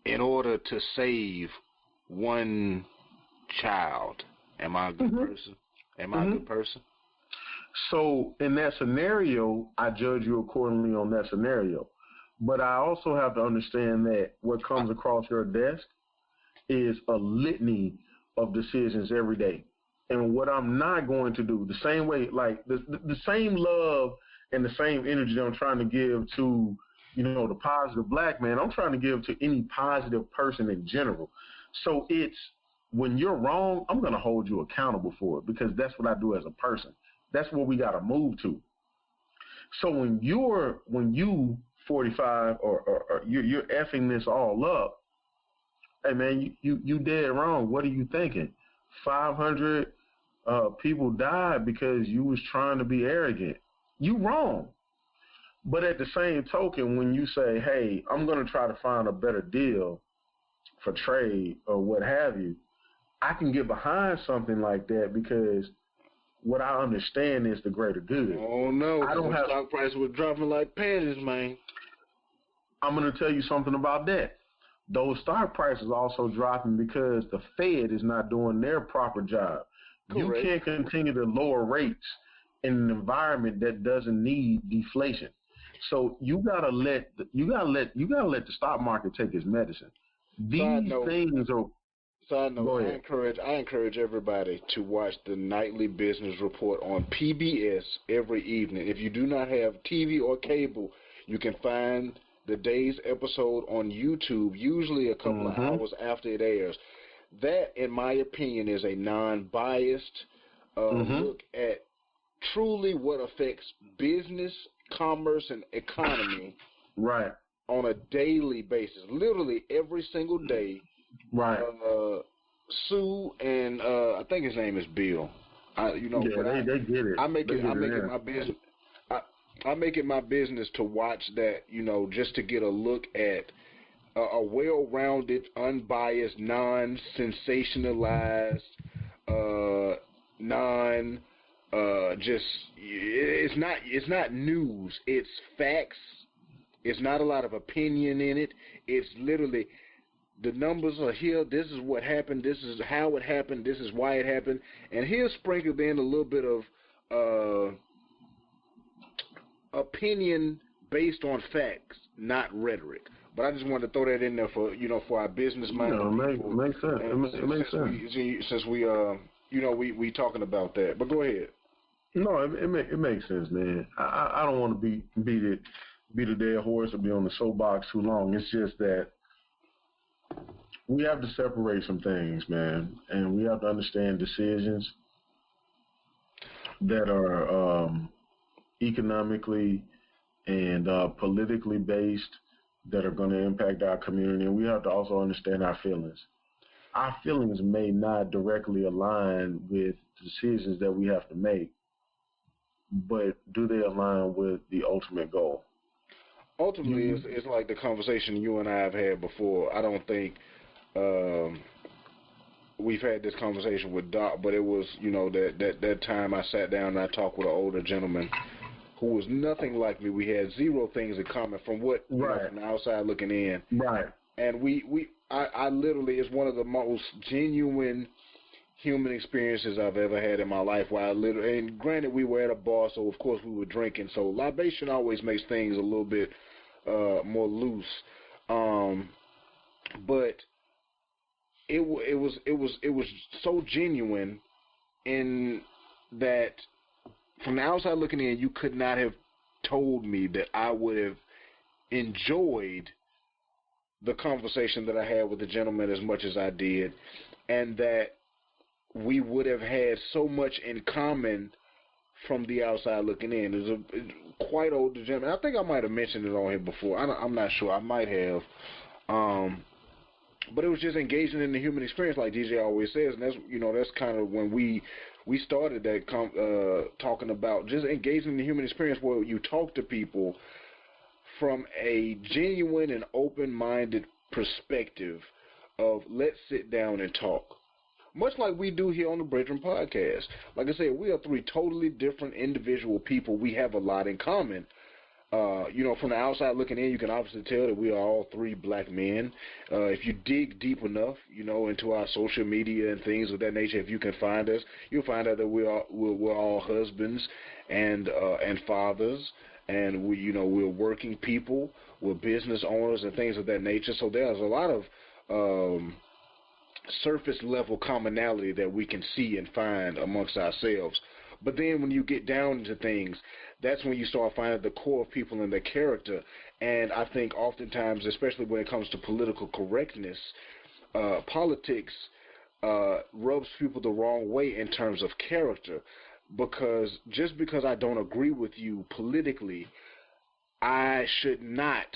in order to save one child, am I a good person? Am I a good person? So in that scenario, I judge you accordingly on that scenario. But I also have to understand that what comes across your desk is a litany of decisions every day. And what I'm not going to do, the same way, like the same love and the same energy I'm trying to give to, the positive black man, I'm trying to give to any positive person in general. So it's, when you're wrong, I'm going to hold you accountable for it, because that's what I do as a person. That's what we got to move to. So when you 45 or you're effing this all up, hey man, you dead wrong. What are you thinking? 500 people died because you was trying to be arrogant. You wrong. But at the same token, when you say, hey, I'm going to try to find a better deal for trade or what have you, I can get behind something like that, because what I understand is the greater good. Oh no, stock price was dropping like panties, man. I'm going to tell you something about that. Those stock prices also dropping because the Fed is not doing their proper job. Correct. You can't continue to lower rates in an environment that doesn't need deflation. So you gotta let the stock market take its medicine. These things are. Side note, I encourage everybody to watch the Nightly Business Report on PBS every evening. If you do not have TV or cable, you can find the day's episode on YouTube, usually a couple of hours after it airs. That, in my opinion, is a non-biased look at truly what affects business, commerce, and economy Right. on a daily basis, literally every single day. Right. Sue and I think his name is Bill. They get it. I make it my business. I make it my business to watch that, just to get a look at a well-rounded, unbiased, non-sensationalized, it's not news. It's facts. It's not a lot of opinion in it. It's literally the numbers are here. This is what happened. This is how it happened. This is why it happened. And here's sprinkled in a little bit of opinion based on facts, not rhetoric. But I just wanted to throw that in there for our business minded people. Makes sense. It makes sense. Since we talking about that. But go ahead. No, it makes sense, man. I don't want to beat a dead horse or be on the soapbox too long. It's just that we have to separate some things, man, and we have to understand decisions that are economically and politically based that are going to impact our community, and we have to also understand our feelings. Our feelings may not directly align with decisions that we have to make, but do they align with the ultimate goal? Ultimately, it's like the conversation you and I have had before. I don't think we've had this conversation with Doc, but it was, that time I sat down and I talked with an older gentleman who was nothing like me. We had zero things in common from what from the outside looking in. Right. And I literally, it's one of the most genuine human experiences I've ever had in my life. And granted, we were at a bar, so of course we were drinking. So libation always makes things a little bit more loose. But it was so genuine in that from the outside looking in, you could not have told me that I would have enjoyed the conversation that I had with the gentleman as much as I did, and that we would have had so much in common from the outside looking in. It's a quite older gentleman. I think I might have mentioned it on here before. I'm not sure. I might have. But it was just engaging in the human experience, like DJ always says, and that's kind of when we started that talking about just engaging in the human experience, where you talk to people from a genuine and open-minded perspective of let's sit down and talk. Much like we do here on the BREADren podcast. Like I said, we are three totally different individual people. We have a lot in common. From the outside looking in, you can obviously tell that we are all three black men. If you dig deep enough, into our social media and things of that nature, if you can find us, you'll find out that we're all husbands and fathers, and we're working people, we're business owners and things of that nature. So there's a lot of surface level commonality that we can see and find amongst ourselves. But then when you get down into things, that's when you start finding the core of people and their character. And I think oftentimes, especially when it comes to political correctness, politics rubs people the wrong way in terms of character. Because just because I don't agree with you politically, I should not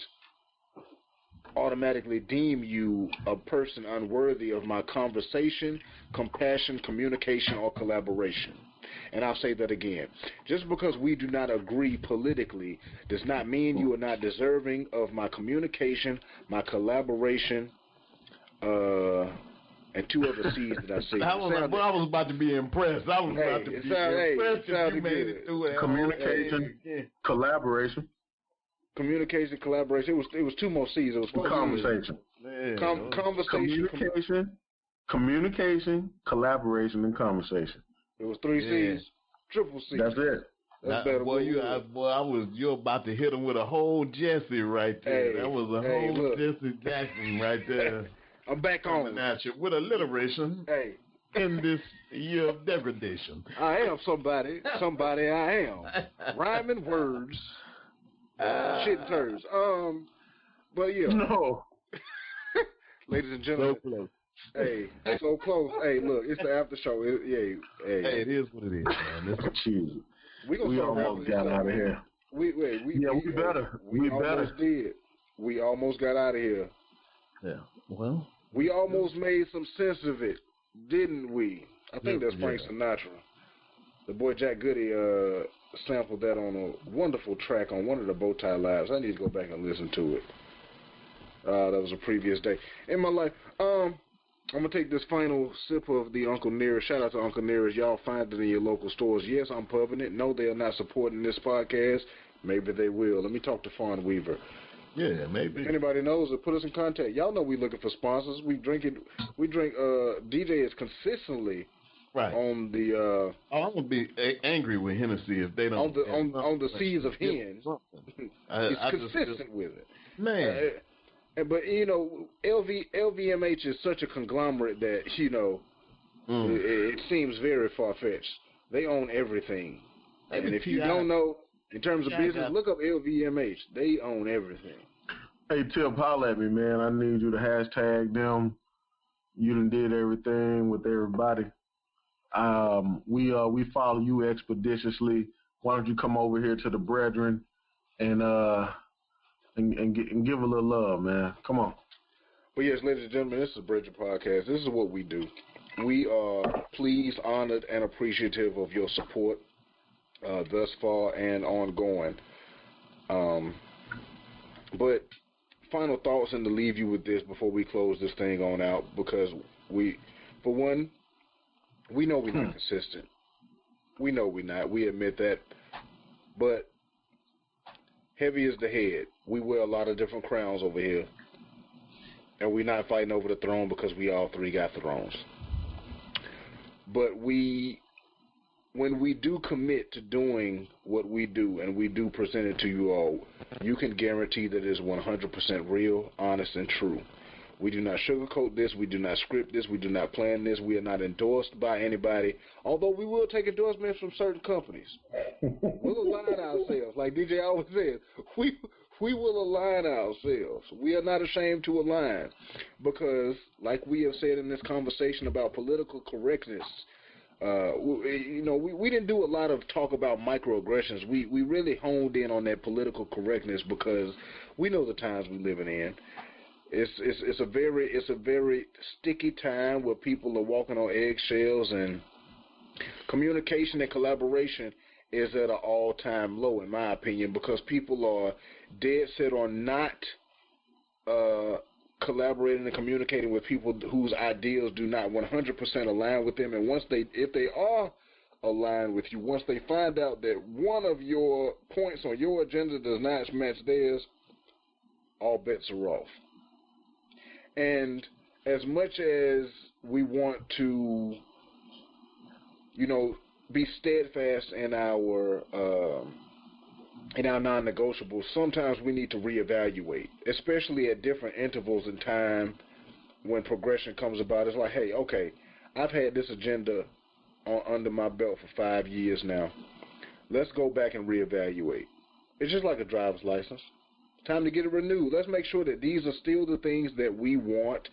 automatically deem you a person unworthy of my conversation, compassion, communication, or collaboration. And I'll say that again. Just because we do not agree politically does not mean you are not deserving of my communication, my collaboration, and two other C's that I said. I was about to be impressed. I was about to be impressed if you made it through it. Communication, collaboration. Communication, collaboration. It was two more C's. It was conversation. Conversation. Communication, collaboration, and conversation. It was three C's. Triple C. That's it. That's better. You're about to hit him with a whole Jesse right there. That was a whole Jesse Jackson right there. I'm back on at you with alliteration. In this year of degradation. I am somebody. Somebody I am. Rhyming words. Shit and turds. But yeah. No. Ladies and gentlemen. So close. Hey, so close. Hey, look, it's the after show. Hey, it is what it is, man. It's cheesy. We gonna We start wrapping almost this got up, out of man. here. We better. We almost did. We almost got out of here. Yeah. Well, we almost made some sense of it, didn't we? I think that's Frank Sinatra. The boy Jack Goody sampled that on a wonderful track on one of the Bowtie Lives. I need to go back and listen to it. That was a previous day in my life. I'm gonna take this final sip of the Uncle Nearest. Shout out to Uncle Nearest. Y'all find it in your local stores. Yes, I'm pubbing it. No, they are not supporting this podcast. Maybe they will. Let me talk to Fawn Weaver. Yeah, maybe. If anybody knows it, put us in contact. Y'all know we looking for sponsors. We drink. DJ is consistently right on the. I'm gonna be angry with Hennessy if they don't. On the seas of hen. It's consistent with it, man. But you know, LVMH is such a conglomerate that you know it seems very far fetched. They own everything, and if you don't know. In terms of business, look up LVMH. They own everything. Hey, Tip, holler at me, man. I need you to hashtag them. You done did everything with everybody. We follow you expeditiously. Why don't you come over here to the BREADren and give a little love, man. Come on. Well, yes, ladies and gentlemen, this is the BREADren Podcast. This is what we do. We are pleased, honored, and appreciative of your support. Thus far and ongoing. But final thoughts and to leave you with this before we close this thing on out, because for one, we know we're not consistent. We know we're not. We admit that. But heavy is the head. We wear a lot of different crowns over here. And we're not fighting over the throne because we all three got thrones. But when we do commit to doing what we do and we do present it to you all, you can guarantee that it is 100% real, honest, and true. We do not sugarcoat this. We do not script this. We do not plan this. We are not endorsed by anybody, although we will take endorsements from certain companies. We'll align ourselves. Like DJ always says, we will align ourselves. We are not ashamed to align because, like we have said in this conversation about political correctness, we didn't do a lot of talk about microaggressions. We really honed in on that political correctness because we know the times we're living in. It's a very sticky time where people are walking on eggshells, and communication and collaboration is at an all-time low, in my opinion, because people are dead set on not collaborating and communicating with people whose ideals do not 100% align with them. And if they are aligned with you, once they find out that one of your points on your agenda does not match theirs, all bets are off. And as much as we want to, be steadfast in our non-negotiables, sometimes we need to reevaluate, especially at different intervals in time when progression comes about. It's like, hey, okay, I've had this agenda under my belt for 5 years now. Let's go back and reevaluate. It's just like a driver's license. Time to get it renewed. Let's make sure that these are still the things that we want,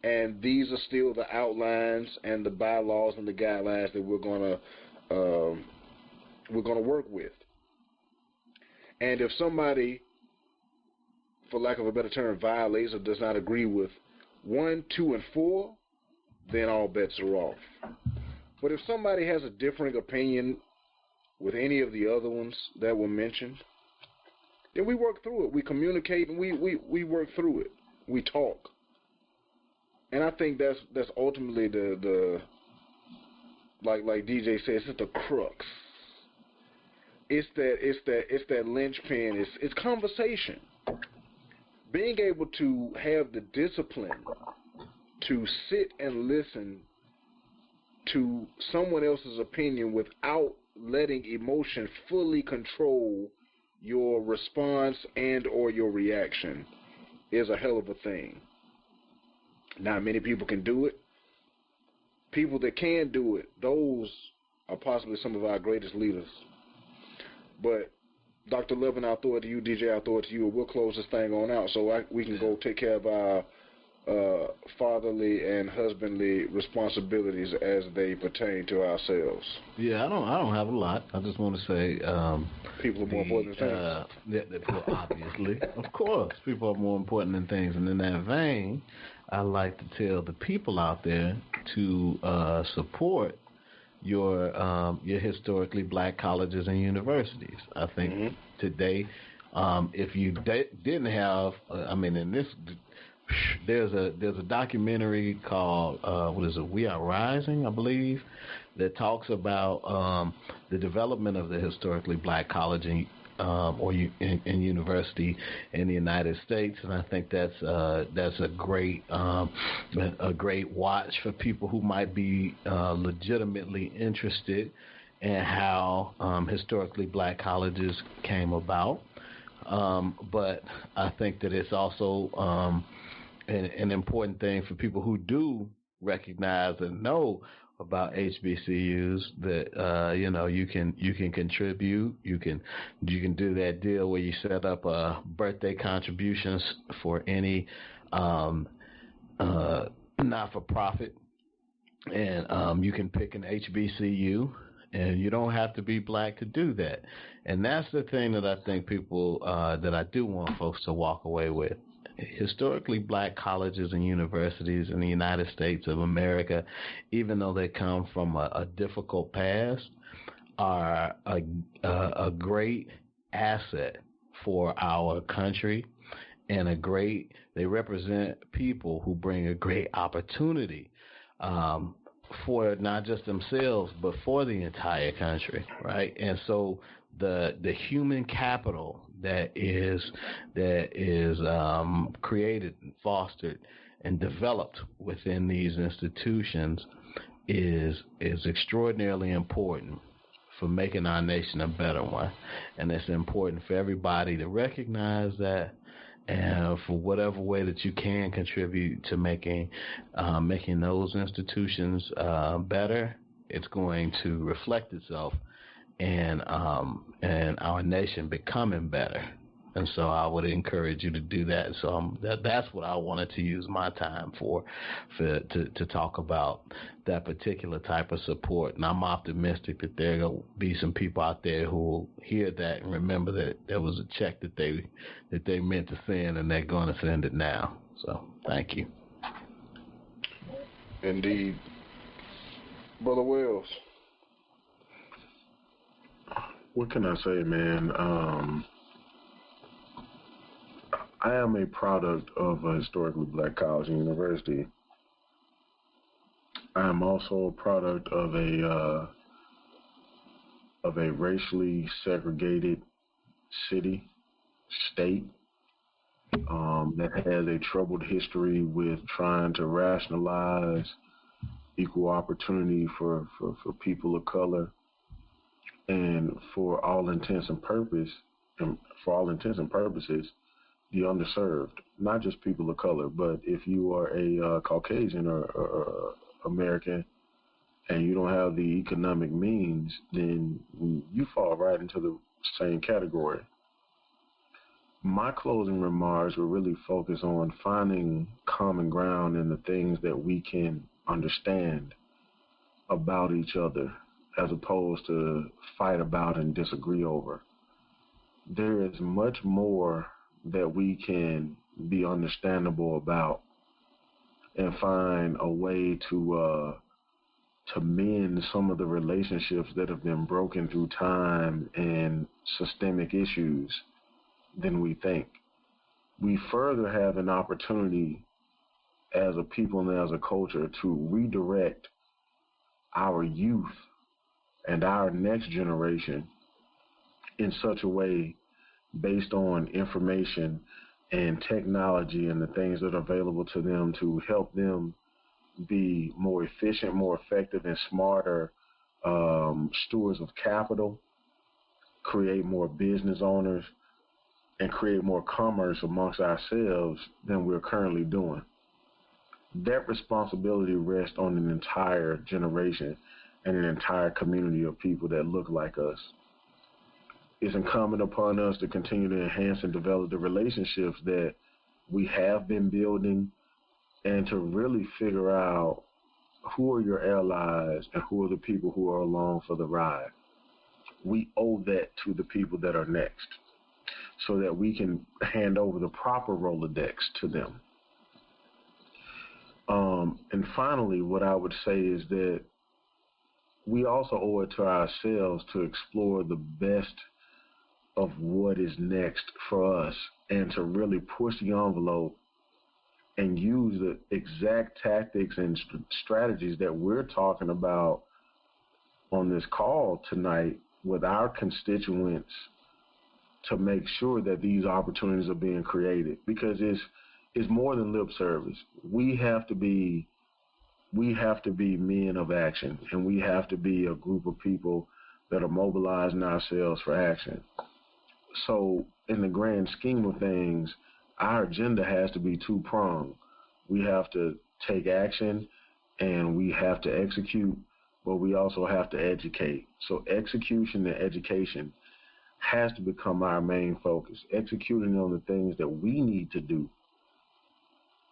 and these are still the outlines and the bylaws and the guidelines that we're gonna work with. And if somebody, for lack of a better term, violates or does not agree with 1, 2, and 4, then all bets are off. But if somebody has a differing opinion with any of the other ones that were mentioned, then we work through it. We communicate and we work through it. We talk. And I think that's ultimately the like DJ says, it's the crux. It's that linchpin. It's conversation. Being able to have the discipline to sit and listen to someone else's opinion without letting emotion fully control your response and or your reaction is a hell of a thing. Not many people can do it. People that can do it, those are possibly some of our greatest leaders. But Dr. Levin, I'll throw it to you. DJ, I'll throw it to you. We'll close this thing on out so we can go take care of our fatherly and husbandly responsibilities as they pertain to ourselves? Yeah, I don't have a lot. I just want to say, People are more important than things. well, obviously, of course, people are more important than things. And in that vein, I like to tell the people out there to support your historically black colleges and universities. I think today, if you didn't have, in this, there's a documentary called what is it? We Are Rising, I believe, that talks about the development of the historically black college and university in the United States, and I think that's a great watch for people who might be legitimately interested in how historically black colleges came about. But I think that it's also an important thing for people who do recognize and know about HBCUs that you can contribute. You can do that deal where you set up birthday contributions for any not for profit, and you can pick an HBCU, and you don't have to be black to do that. And that's the thing that I think people that I do want folks to walk away with. Historically black colleges and universities in the United States of America, even though they come from a difficult past, are a great asset for our country, and they represent people who bring a great opportunity for not just themselves but for the entire country, right? And so the human capital that is created and fostered and developed within these institutions is extraordinarily important for making our nation a better one. And it's important for everybody to recognize that, and for whatever way that you can contribute to making those institutions better, it's going to reflect itself and our nation becoming better. And so I would encourage you to do that. So that's what I wanted to use my time to talk about that particular type of support. And I'm optimistic that there will be some people out there who will hear that and remember that there was a check that they meant to send, and they're going to send it now. So thank you. Indeed. Brother Wells. What can I say, man? I am a product of a historically black college and university. I am also a product of a racially segregated state that has a troubled history with trying to rationalize equal opportunity for people of color, and for all intents and purposes, the underserved, not just people of color, but if you are a Caucasian or American and you don't have the economic means, then you fall right into the same category. My closing remarks will really focus on finding common ground in the things that we can understand about each other, as opposed to fight about and disagree over. There is much more that we can be understandable about and find a way to mend some of the relationships that have been broken through time and systemic issues than we think. We further have an opportunity as a people and as a culture to redirect our youth and our next generation in such a way, based on information and technology and the things that are available to them, to help them be more efficient, more effective, and smarter stewards of capital, create more business owners, and create more commerce amongst ourselves than we're currently doing. That responsibility rests on an entire generation and an entire community of people that look like us. It's incumbent upon us to continue to enhance and develop the relationships that we have been building and to really figure out who are your allies and who are the people who are along for the ride. We owe that to the people that are next so that we can hand over the proper Rolodex to them. And finally, what I would say is that we also owe it to ourselves to explore the best of what is next for us and to really push the envelope and use the exact tactics and strategies that we're talking about on this call tonight with our constituents to make sure that these opportunities are being created, because it's more than lip service. We have to be men of action, and we have to be a group of people that are mobilizing ourselves for action. So in the grand scheme of things, our agenda has to be two-pronged. We have to take action and we have to execute, but we also have to educate. So execution and education has to become our main focus, executing on the things that we need to do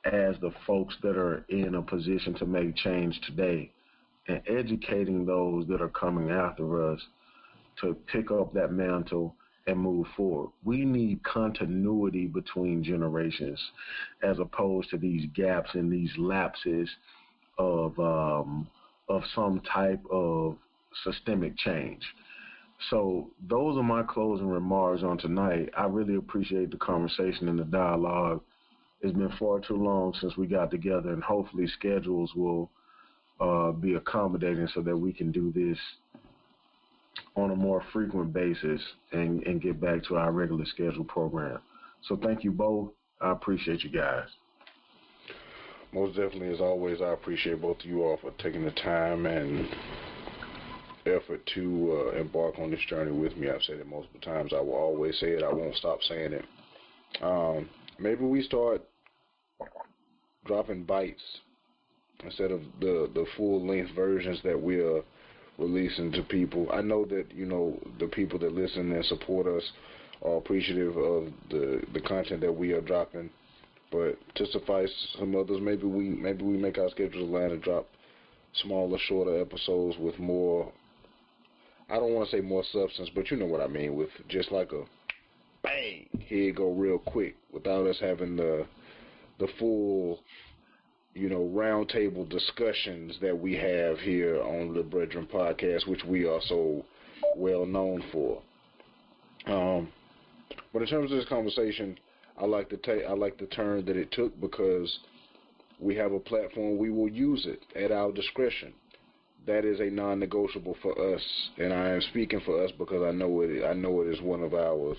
as the folks that are in a position to make change today, and educating those that are coming after us to pick up that mantle and move forward. We need continuity between generations as opposed to these gaps and these lapses of some type of systemic change. So those are my closing remarks on tonight. I really appreciate the conversation and the dialogue. It's been far too long since we got together, and hopefully schedules will be accommodating so that we can do this on a more frequent basis and get back to our regular scheduled program. So thank you both. I appreciate you guys. Most definitely, as always, I appreciate both of you all for taking the time and effort to embark on this journey with me. I've said it multiple times. I will always say it. I won't stop saying it. Maybe we start dropping bites instead of the full-length versions that we are releasing to people. I know that, the people that listen and support us are appreciative of the content that we are dropping, but to suffice some others, maybe we make our schedules align and drop smaller, shorter episodes with more, I don't want to say more substance, but you know what I mean, with just like a bang, here you go real quick, without us having the full, roundtable discussions that we have here on the BREADren podcast, which we are so well known for. But in terms of this conversation, I like the turn that it took, because we have a platform. We will use it at our discretion. That is a non-negotiable for us, and I am speaking for us because I know it is one of ours.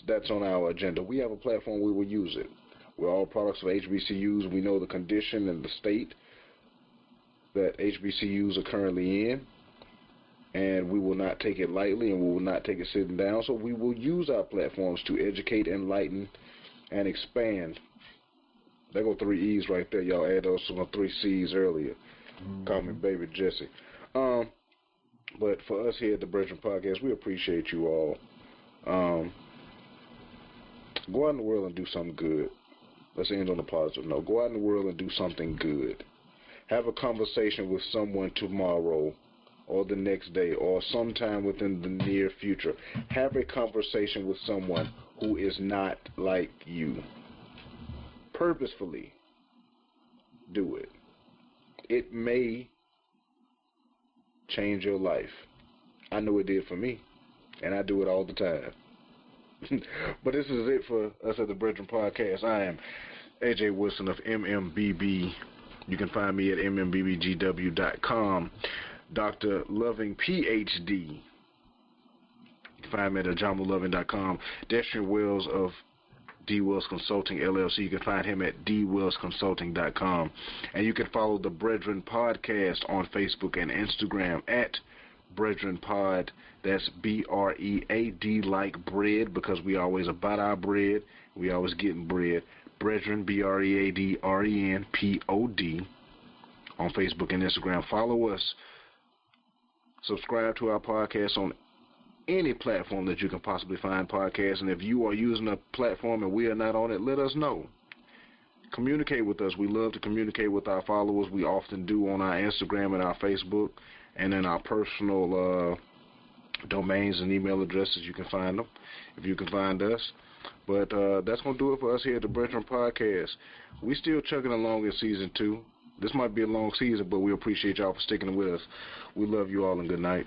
That's on our agenda. We have a platform. We will use it. We're all products of HBCUs. We know the condition and the state that HBCUs are currently in, and we will not take it lightly, and we will not take it sitting down. So we will use our platforms to educate, enlighten, and expand. There go 3 E's right there. Y'all add those to my 3 C's earlier. Mm-hmm. Call me Baby Jesse. But for us here at the BREADren podcast, we appreciate you all. Go out in the world and do something good. Let's end on a positive note. Go out in the world and do something good. Have a conversation with someone tomorrow or the next day or sometime within the near future. Have a conversation with someone who is not like you. Purposefully do it. It may change your life. I know it did for me, and I do it all the time. But this is it for us at the BREADren podcast. I am AJ Wilson of MMBB. You can find me at mmbbgw.com. Dr. Loving, PhD. You can find me at ajamuloving.com. Destrian Wells of D. Wells Consulting, LLC. You can find him at dwellsconsulting.com. And you can follow the BREADren podcast on Facebook and Instagram at BREADren Pod. That's BREAD like bread, because we always about our bread. We always getting bread. BREADren, BREADREN POD on Facebook and Instagram. Follow us. Subscribe to our podcast on any platform that you can possibly find podcasts. And if you are using a platform and we are not on it, let us know. communicate with us. We love to communicate with our followers. We often do on our Instagram and our Facebook, and in our personal domains and email addresses. You can find them if you can find us. But that's going to do it for us here at the BREADren Podcast. We still chugging along in Season 2. This might be a long season, but we appreciate y'all for sticking with us. We love you all, and good night.